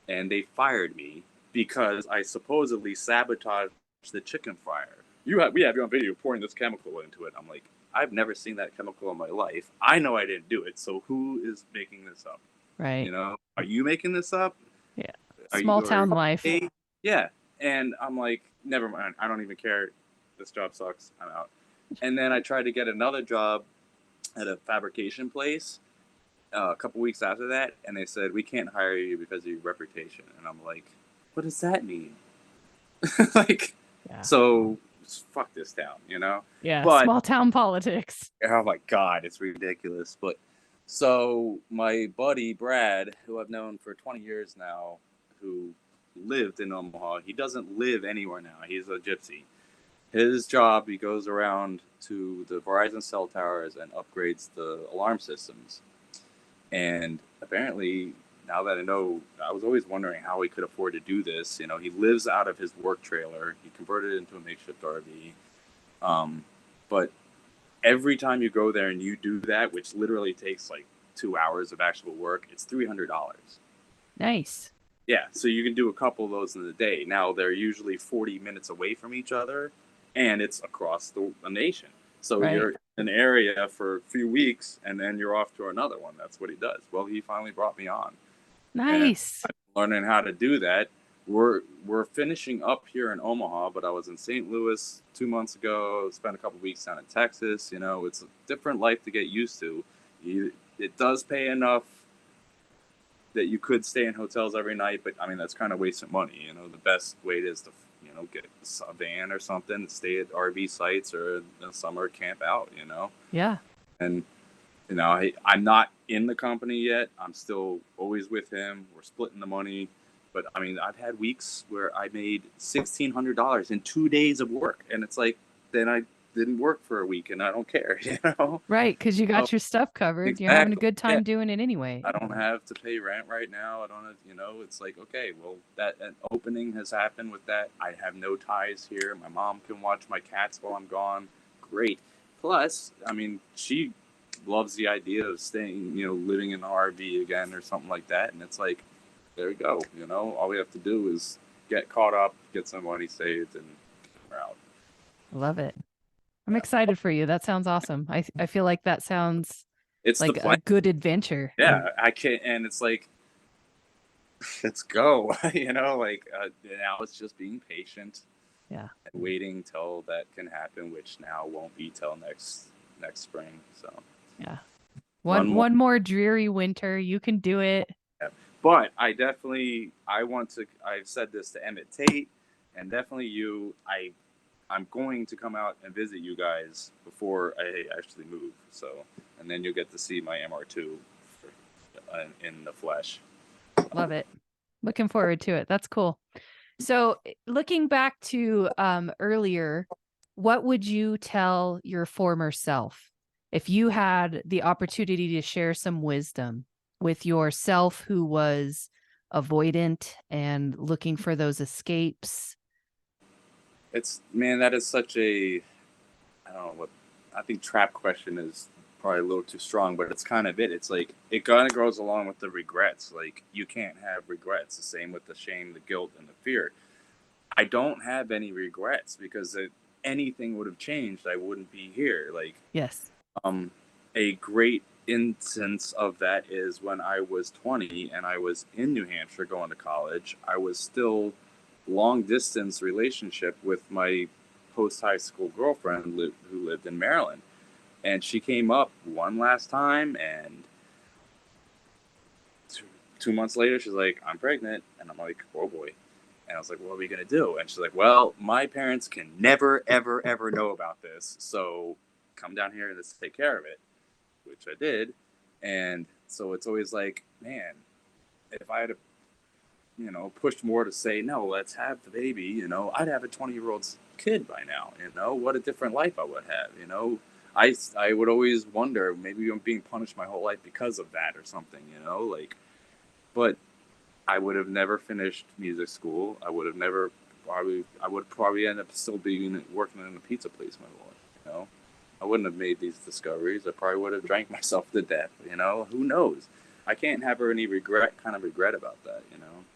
And they fired me because I supposedly sabotaged the chicken fryer. We have you on video pouring this chemical into it. I'm like, I've never seen that chemical in my life. I know I didn't do it, so who is making this up? Right. You know, are you making this up? Yeah. Small town life. Yeah. And I'm like, never mind. I don't even care. This job sucks. I'm out. And then I tried to get another job at a fabrication place a couple weeks after that, and they said, we can't hire you because of your reputation. And I'm like, what does that mean? Like, so fuck this town, you know? Yeah, but, small town politics. Oh my God, it's ridiculous. But so my buddy Brad, who I've known for 20 years now, who lived in Omaha, he doesn't live anywhere now. He's a gypsy. His job, he goes around to the Verizon cell towers and upgrades the alarm systems. And apparently, now that I know, I was always wondering how he could afford to do this. You know, he lives out of his work trailer. He converted it into a makeshift RV. But every time you go there and you do that, which literally takes like 2 hours of actual work, it's $300. Nice. Yeah, so you can do a couple of those in a day. Now, they're usually 40 minutes away from each other, and it's across the nation. So you're in an area for a few weeks, and then you're off to another one. That's what he does. Well, he finally brought me on. Nice. And I'm learning how to do that. We're finishing up here in Omaha, but I was in St. Louis 2 months ago. Spent a couple weeks down in Texas. You know, it's a different life to get used to. It does pay enough that you could stay in hotels every night, but I mean, that's kind of wasting money. You know, the best way is to, you know, get a van or something, stay at RV sites, or in the summer camp out, you know? Yeah. And, you know, I'm not in the company yet. I'm still always with him. We're splitting the money. But I mean, I've had weeks where I made $1,600 in 2 days of work. And it's like, then I didn't work for a week and I don't care, you know? Right, because you got your stuff covered. Exactly. You're having a good time doing it anyway. I don't have to pay rent right now. I don't have, you know, it's like, okay, well, that an opening has happened with that. I have no ties here. My mom can watch my cats while I'm gone. Great. Plus, I mean, she loves the idea of staying, you know, living in an RV again or something like that. And it's like, there we go. You know, all we have to do is get caught up, get some money saved, and we're out. Love it. I'm excited for you. That sounds awesome. I feel like that sounds like a good adventure. Yeah, I can't, and it's like, let's go. You know, like now it's just being patient. Yeah. And waiting till that can happen, which now won't be till next spring. So. Yeah. One more. One more dreary winter. You can do it. But I want to, I've said this to Emmett Tate and definitely you. I'm going to come out and visit you guys before I actually move. So, and then you'll get to see my MR2 in the flesh. Love it. Looking forward to it. That's cool. So, looking back to earlier, what would you tell your former self if you had the opportunity to share some wisdom with yourself who was avoidant and looking for those escapes? It's, man, that is such a, I don't know what, I think trap question is probably a little too strong, but it's kind of it. It's like, it kind of goes along with the regrets. Like, you can't have regrets. The same with the shame, the guilt, and the fear. I don't have any regrets because if anything would have changed, I wouldn't be here. Like, Yes. um, a great instance of that is when I was 20 and I was in New Hampshire going to college. I was still long distance relationship with my post high school girlfriend who lived in Maryland, and she came up one last time, and 2 months later she's like, "I'm pregnant," and I'm like, "Oh boy." And I was like, "What are we gonna do?" And she's like, "Well, my parents can never, ever, ever know about this. So come down here and let's take care of it," which I did. And so it's always like, man, if I had, pushed more to say, no, let's have the baby, I'd have a 20-year-old kid by now, what a different life I would have, I would always wonder, maybe I'm being punished my whole life because of that or something, like, but I would have never finished music school. I would probably end up still being working in a pizza place my whole life. I wouldn't have made these discoveries. I probably would have drank myself to death. Who knows? I can't have any regret about that.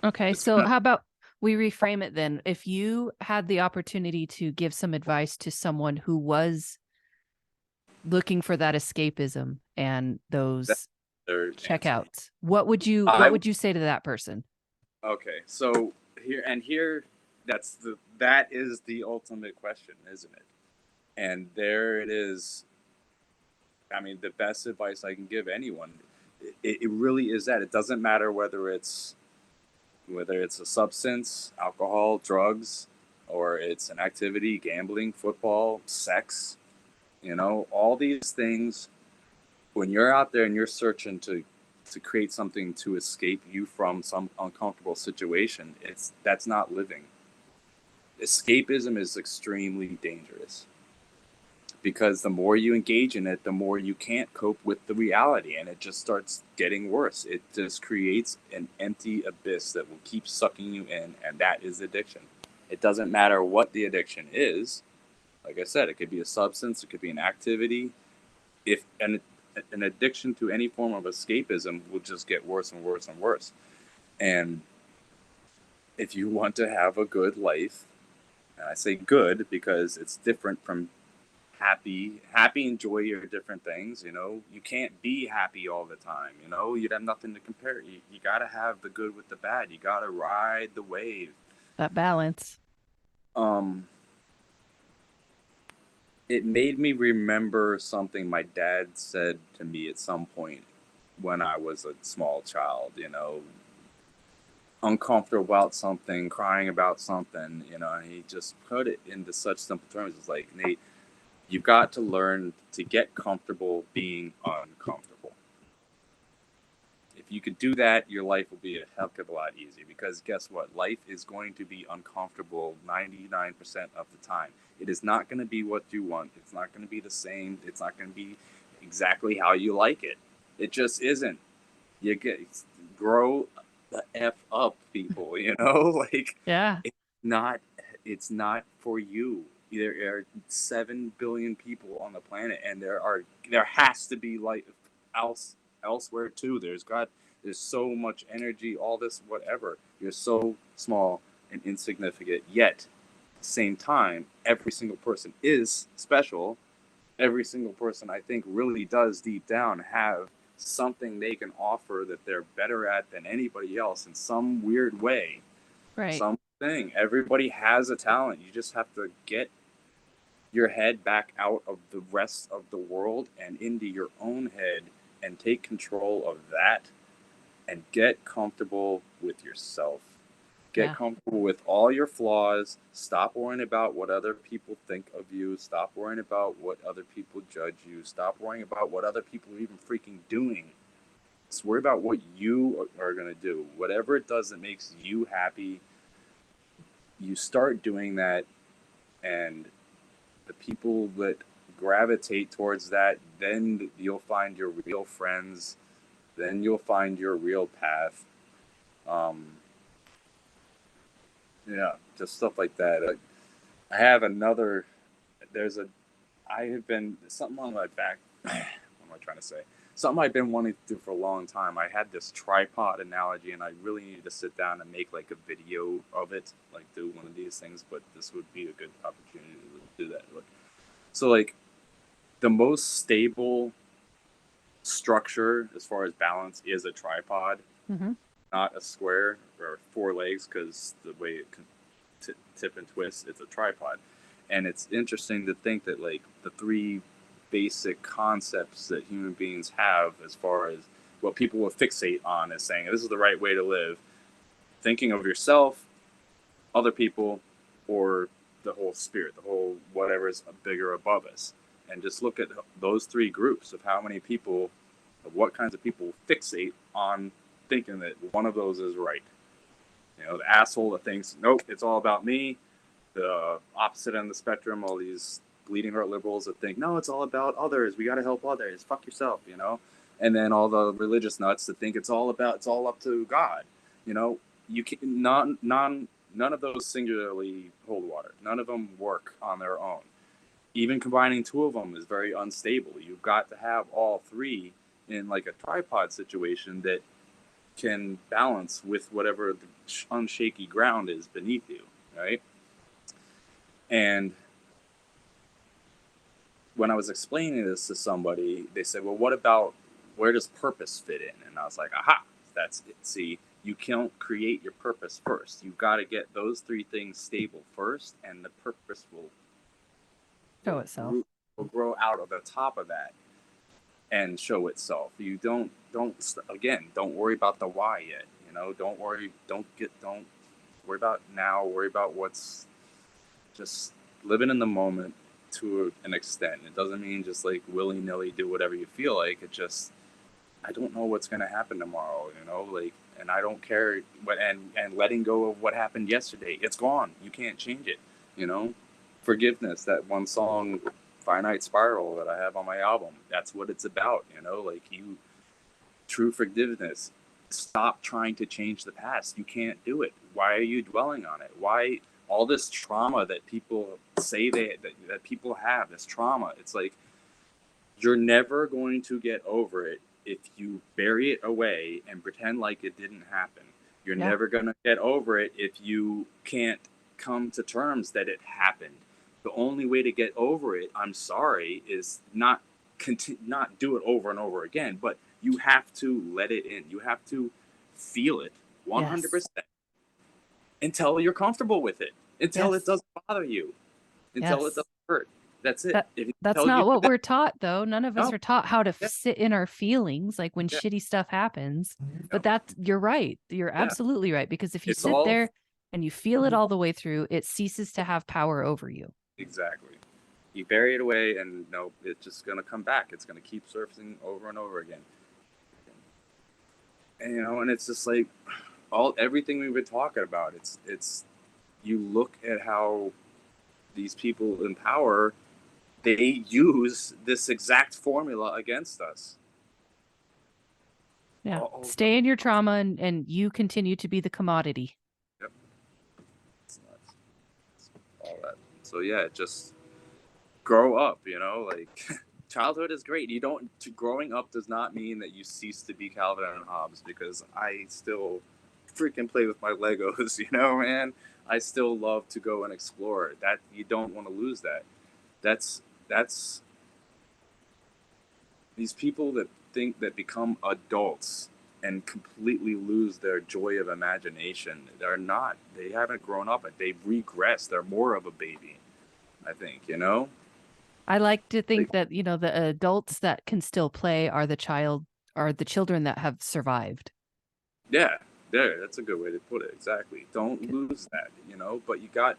Okay. It's So, gonna, how about we reframe it then? If you had the opportunity to give some advice to someone who was looking for that escapism and that's those their answer. checkouts, what I would you say to that person? Okay. So here, that is the ultimate question, isn't it? And there it is. I mean, the best advice I can give anyone, it really is that. It doesn't matter whether it's a substance, alcohol, drugs, or it's an activity, gambling, football, sex, all these things. When you're out there and you're searching to create something to escape you from some uncomfortable situation, that's not living. Escapism is extremely dangerous because the more you engage in it, the more you can't cope with the reality, and it just starts getting worse. It just creates an empty abyss that will keep sucking you in, and that is addiction. It doesn't matter what the addiction is. Like I said, it could be a substance, it could be an activity. If an addiction to any form of escapism will just get worse and worse and worse. And if you want to have a good life, and I say good because it's different from happy and joy are different things. You can't be happy all the time. You'd have nothing to compare. You got to have the good with the bad. You got to ride the wave. That balance. um it made me remember something my dad said to me at some point when I was a small child, uncomfortable about something, crying about something, and he just put it into such simple terms. It's like, Nate, you've got to learn to get comfortable being uncomfortable. If you could do that, your life will be a heck of a lot easier, because guess what? Life is going to be uncomfortable 99% of the time. It is not going to be what you want. It's not going to be the same. It's not going to be exactly how you like it. It just isn't. You get grow the F up, people, like, Yeah. it's not it's not for you. There are 7 billion people on the planet, and there has to be life elsewhere too. There's so much energy, all this whatever. You're so small and insignificant, yet at the same time, every single person is special. Every single person, I think, really does deep down have something they can offer that they're better at than anybody else in some weird way. Right. Something. Everybody has a talent. You just have to get your head back out of the rest of the world and into your own head and take control of that and get comfortable with yourself. Get Yeah. comfortable with all your flaws. Stop worrying about what other people think of you. Stop worrying about what other people judge you. Stop worrying about what other people are even freaking doing. Just worry about what you are going to do. Whatever it does that makes you happy, you start doing that, and the people that gravitate towards that, then you'll find your real friends. Then you'll find your real path. Um, yeah, just stuff like that. I have another. There's a. I have been something on my back. What am I trying to say? Something I've been wanting to do for a long time. I had this tripod analogy, and I really needed to sit down and make like a video of it, like do one of these things. But this would be a good opportunity to do that. So, like, the most stable structure as far as balance is a tripod, not a square or 4 legs, because the way it can tip and twist, it's a tripod. And it's interesting to think that, like, the three basic concepts that human beings have as far as what people will fixate on is saying this is the right way to live, thinking of yourself, other people, or the whole spirit, the whole whatever is bigger above us. And just look at those three groups of how many people, of what kinds of people fixate on thinking that one of those is right. You know, the asshole that thinks, nope, it's all about me. The opposite end of the spectrum, all these bleeding heart liberals that think, no, it's all about others. We got to help others. Fuck yourself, you know? And then all the religious nuts that think it's all up to God. You know, you can none of those singularly hold water. None of them work on their own. Even combining two of them is very unstable. You've got to have all three in like a tripod situation that can balance with whatever the unshaky ground is beneath you, right? And when I was explaining this to somebody, they said, well, what about, where does purpose fit in? And I was like, aha, that's it. See, you can't create your purpose first. You've got to get those three things stable first, and the purpose will Show itself. Will grow out of the top of that and show itself. You don't worry about the why yet. You know, don't worry about now. Worry about what's, just living in the moment to an extent. It doesn't mean just like willy-nilly do whatever you feel like. It just, I don't know what's going to happen tomorrow, you know, like, and I don't care what, and letting go of what happened yesterday. It's gone. You can't change it, you know. Forgiveness, that one song, Finite Spiral, that I have on my album, that's what it's about, you know, like, true forgiveness. Stop trying to change the past. You can't do it. Why are you dwelling on it? Why all this trauma that people say that people have, this trauma? It's like, you're never going to get over it if you bury it away and pretend like it didn't happen. You're never going to get over it if you can't come to terms that it happened. The only way to get over it, I'm sorry, is not do it over and over again, but you have to let it in. You have to feel it 100% until you're comfortable with it, until it doesn't bother you, until it doesn't hurt. That's it. That's not what we're taught, though. None of us are taught how to sit in our feelings, like when shitty stuff happens. But you're right. You're absolutely right. Because if you sit there and you feel it all the way through, it ceases to have power over you. Exactly. You bury it away, and no, it's just going to come back. It's going to keep surfacing over and over again. And, you know, and it's just like everything we've been talking about. It's you look at how these people in power, they use this exact formula against us. Yeah. Stay in your trauma, and you continue to be the commodity. Yep. It's nuts. It's all that. So yeah, just grow up, you know, like childhood is great. Growing up does not mean that you cease to be Calvin and Hobbes, because I still freaking play with my Legos, you know, man. I still love to go and explore. That you don't want to lose that. That's these people that think that become adults and completely lose their joy of imagination. They haven't grown up. They've regressed. They're more of a baby, I think, you know? I like to think that, you know, the adults that can still play are the are the children that have survived. Yeah, there. That's a good way to put it. Exactly. Don't lose that, you know. But you got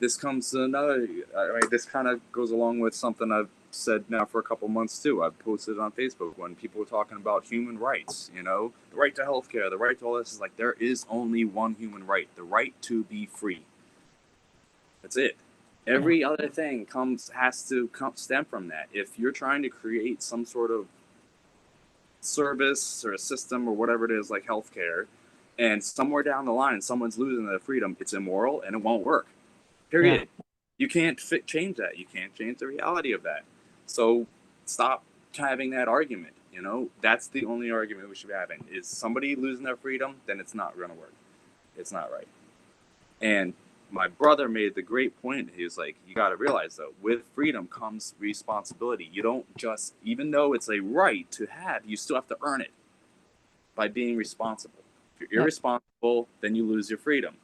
this comes to another. I mean, this kind of goes along with something I've said now for a couple months too. I've posted on Facebook when people were talking about human rights. You know, the right to healthcare, the right to all this is like there is only one human right: the right to be free. That's it. Every other thing has to stem from that. If you're trying to create some sort of service or a system or whatever it is like healthcare, and somewhere down the line someone's losing their freedom, it's immoral and it won't work. Period. Yeah. You can't change that. You can't change the reality of that. So stop having that argument. You know, that's the only argument we should be having. Is somebody losing their freedom? Then it's not going to work. It's not right. And my brother made the great point. He was like, you got to realize, though, with freedom comes responsibility. You don't just, even though it's a right to have, you still have to earn it by being responsible. If you're irresponsible, then you lose your freedom.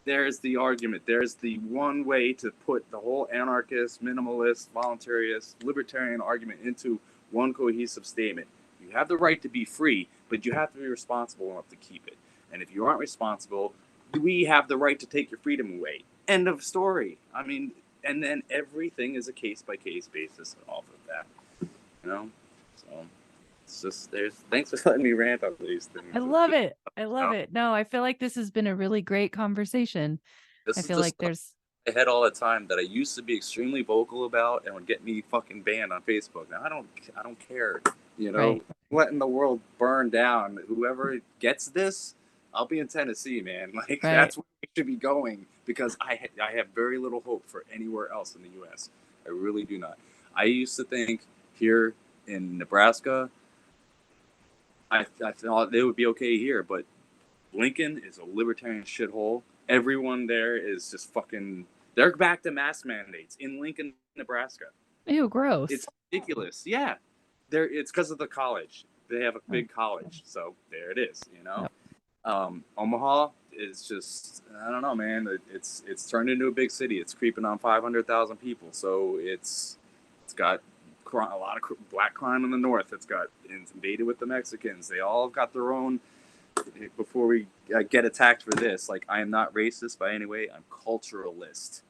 There's the argument. There's the one way to put the whole anarchist, minimalist, voluntarist, libertarian argument into one cohesive statement. You have the right to be free, but you have to be responsible enough to keep it. And if you aren't responsible, we have the right to take your freedom away. End of story. I mean, and then everything is a case-by-case basis off of that. You know? So it's just thanks for letting me rant on these things. I love it. I love it. No, I feel like this has been a really great conversation. I feel like there's ahead all the time that I used to be extremely vocal about and would get me fucking banned on Facebook. Now I don't care. You know, right. Letting the world burn down. Whoever gets this, I'll be in Tennessee, man. Like that's where we should be going because I have very little hope for anywhere else in the U.S. I really do not. I used to think here in Nebraska, I thought they would be okay here, but Lincoln is a libertarian shithole. Everyone there is just fucking. They're back to mask mandates in Lincoln, Nebraska. Ew, gross. It's ridiculous. Yeah, it's because of the college. They have a big college, so there it is. You know. Yep. Omaha is just, I don't know, man. It's turned into a big city. It's creeping on 500,000 people. So it's got a lot of black crime in the north. It's invaded with the Mexicans. They all have got their own. Before we get attacked for this, like I am not racist by any way. I'm culturalist.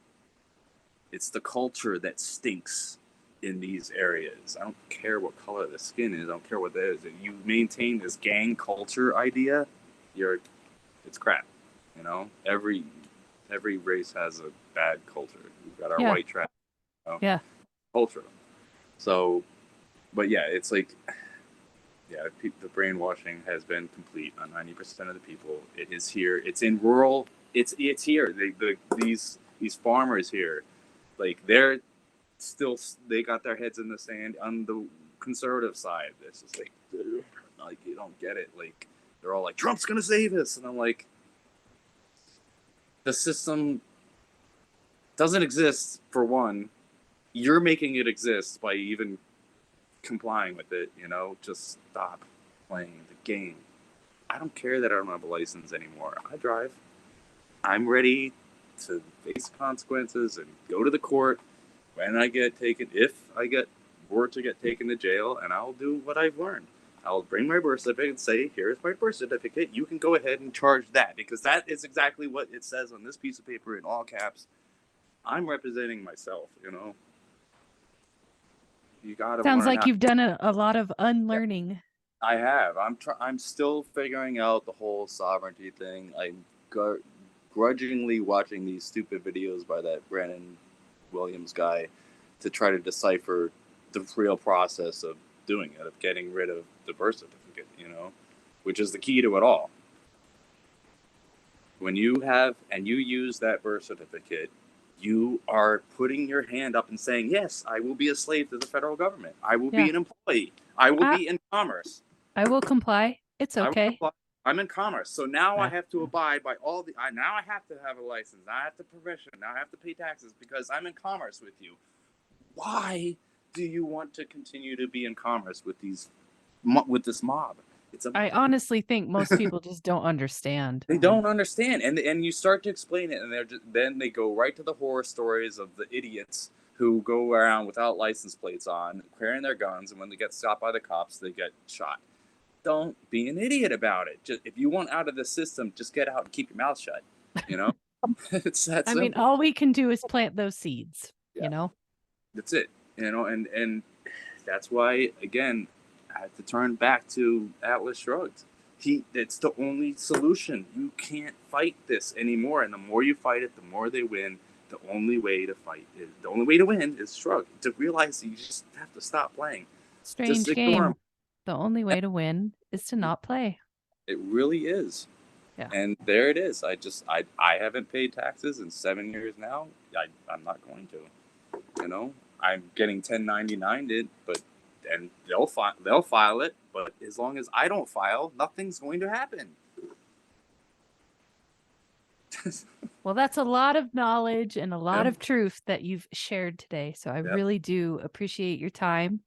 It's the culture that stinks in these areas. I don't care what color the skin is. I don't care what that is. If you maintain this gang culture idea, it's crap. You know, every race has a bad culture. We've got our white trash. You know? Yeah. Culture. So, but yeah, it's like, yeah, the brainwashing has been complete on 90% of the people. It is here. It's in rural. It's here. These farmers here, like they're still, they got their heads in the sand on the conservative side. It's just like you don't get it. Like they're all like, Trump's gonna save us, and I'm like, the system doesn't exist for one. You're making it exist by even complying with it, you know. Just stop playing the game. I don't care that I don't have a license anymore. I drive. I'm ready to face consequences and go to the court when I get taken, if I were to get taken to jail, and I'll do what I've learned. I'll bring my birth certificate and say, here's my birth certificate. You can go ahead and charge that, because that is exactly what it says on this piece of paper in all caps. I'm representing myself, you know. You gotta. Sounds like you've done a lot of unlearning. I have. I'm still figuring out the whole sovereignty thing. I'm grudgingly watching these stupid videos by that Brandon Williams guy to try to decipher the real process of doing it, of getting rid of the birth certificate, you know, which is the key to it all. When you have and you use that birth certificate, you are putting your hand up and saying, yes, I will be a slave to the federal government. I will be an employee. I will be in commerce. I will comply. It's okay. I'm in commerce. So now I have to abide by all now I have to have a license. Now I have to permission. Now I have to pay taxes because I'm in commerce with you. Why do you want to continue to be in commerce with this mob? I honestly think most people just don't understand. They don't understand, and you start to explain it, and then they go right to the horror stories of the idiots who go around without license plates on, carrying their guns, and when they get stopped by the cops, they get shot. Don't be an idiot about it. Just, if you want out of the system, just get out and keep your mouth shut. You know, it's that I mean, simple. all we can do is plant those seeds, Yeah, you know? that's it. You know, and that's why again I had to turn back to Atlas Shrugged. It's the only solution. You can't fight this anymore, and the more you fight it, the more they win. The only way to win is shrug. To realize you just have to stop playing. Just Strange ignore game. them. The only way to win is to not play. It really is. Yeah. And there it is. I haven't paid taxes in 7 years now. I'm not going to. You know, I'm getting 1099'd it, but and they'll file it. But as long as I don't file, nothing's going to happen. Well, that's a lot of knowledge and a lot Yeah. of truth that you've shared today. So I really do appreciate your time.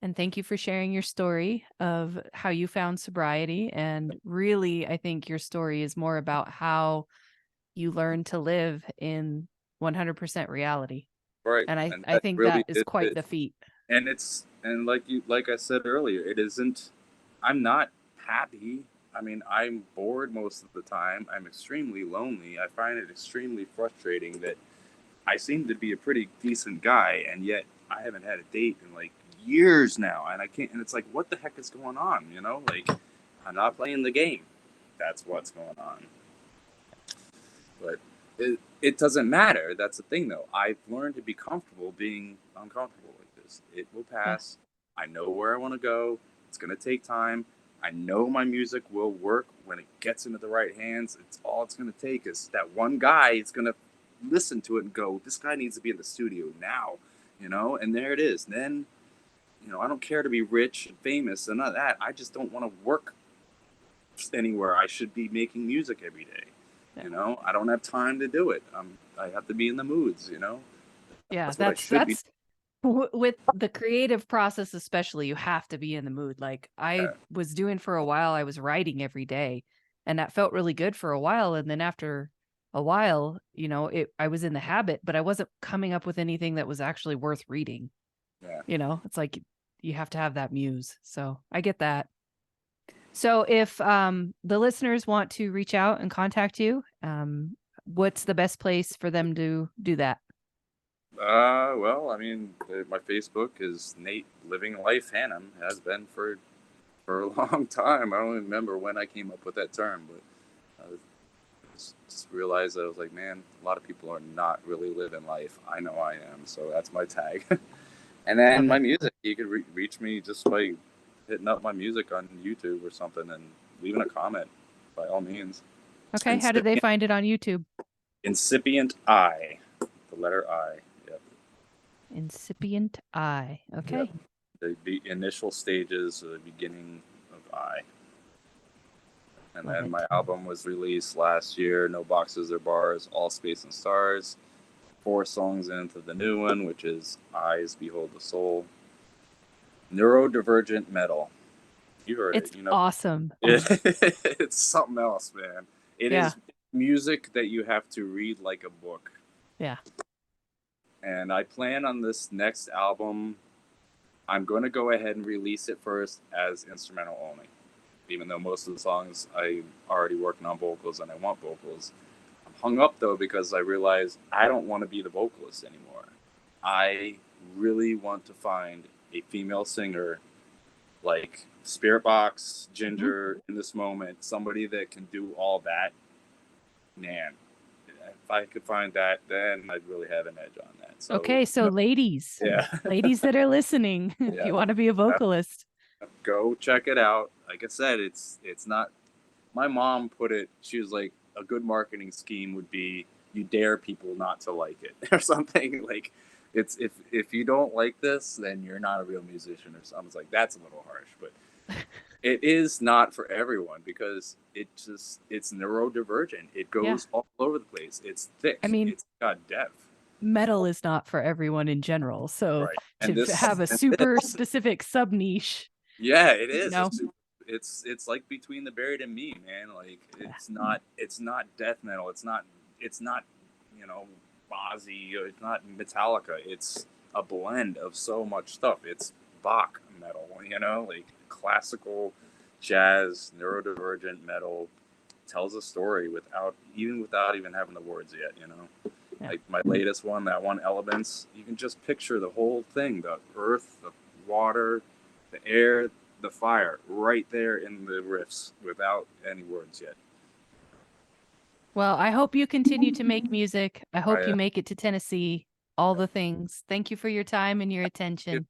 And thank you for sharing your story of how you found sobriety. And really, I think your story is more about how you learned to live in 100% reality. Right. And And I that think really that is is quite it. the feat. And like I said earlier, it isn't. I'm not happy. I mean, I'm bored most of the time. I'm extremely lonely. I find it extremely frustrating that I seem to be a pretty decent guy, and yet I haven't had a date in like years now, and I can't. And it's like, what the heck is going on? You know, like I'm not playing the game. That's what's going on. But it doesn't matter. That's the thing, though. I've learned to be comfortable being uncomfortable like this. It will pass. I know where I want to go. It's going to take time. I know my music will work when it gets into the right hands. It's all it's going to take is that one guy is going to listen to it and go, this guy needs to be in the studio now, you know? And there it is. Then, you know, I don't care to be rich and famous and none of that. I just don't want to work anywhere. I should be making music every day. You know, I don't have time to do it. I have to be in the moods, you know? Yeah, that's with the creative process, especially, you have to be in the mood. Like I was doing for a while, I was writing every day, and that felt really good for a while. And then after a while, you know, I was in the habit, but I wasn't coming up with anything that was actually worth reading. Yeah. You know, it's like you have to have that muse. So I get that. So if the listeners want to reach out and contact you, what's the best place for them to do that? Well, I mean, my Facebook is Nate Living Life Hannum. Has been for a long time. I don't even remember when I came up with that term, but I just realized that I was like, man, a lot of people are not really living life. I know I am, so that's my tag. And then my music, you could reach me just by hitting up my music on YouTube or something and leaving a comment, by all means. Okay, how do they find it on YouTube? Incipient I, the letter I. Yep. Incipient I. Okay. Yep. The initial stages, the beginning of I. And Love then it. my album was released last year, No Boxes or Bars, All Space and Stars. 4 songs into the new one, which is Eyes Behold the Soul. Neurodivergent Metal. You heard It's it, you know. awesome. It's something else, man. It is music that you have to read like a book. Yeah. And I plan on this next album, I'm going to go ahead and release it first as instrumental only. Even though most of the songs I'm already working on vocals and I want vocals. I'm hung up though because I realized I don't want to be the vocalist anymore. I really want to find a female singer like Spirit Box, Ginger in this moment, somebody that can do all that. Man, if I could find that, then I'd really have an edge on that. So, okay, so ladies, ladies that are listening, if you want to be a vocalist, go check it out. Like I said, it's not. My mom put it. She was like, a good marketing scheme would be you dare people not to like it or something. Like, it's if you don't like this, then you're not a real musician or something. I was like, that's a little harsh, but it is not for everyone because it's neurodivergent. It goes all over the place. It's thick. I mean, it's got depth. Metal is not for everyone in general. So to have a super specific sub niche. Yeah, it is. You know? It's like Between the Buried and Me, man. Like it's not death metal. It's not you know Ozzy, it's not Metallica. It's a blend of so much stuff. It's Bach metal, you know, like classical jazz, neurodivergent metal tells a story without even having the words yet, you know. Yeah. Like my latest one, that one Elements, you can just picture the whole thing, the earth, the water, the air, the fire, right there in the riffs without any words yet. Well, I hope you continue to make music. I hope you Yeah. make it to Tennessee. All the things. Thank you for your time and your attention.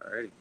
All righty.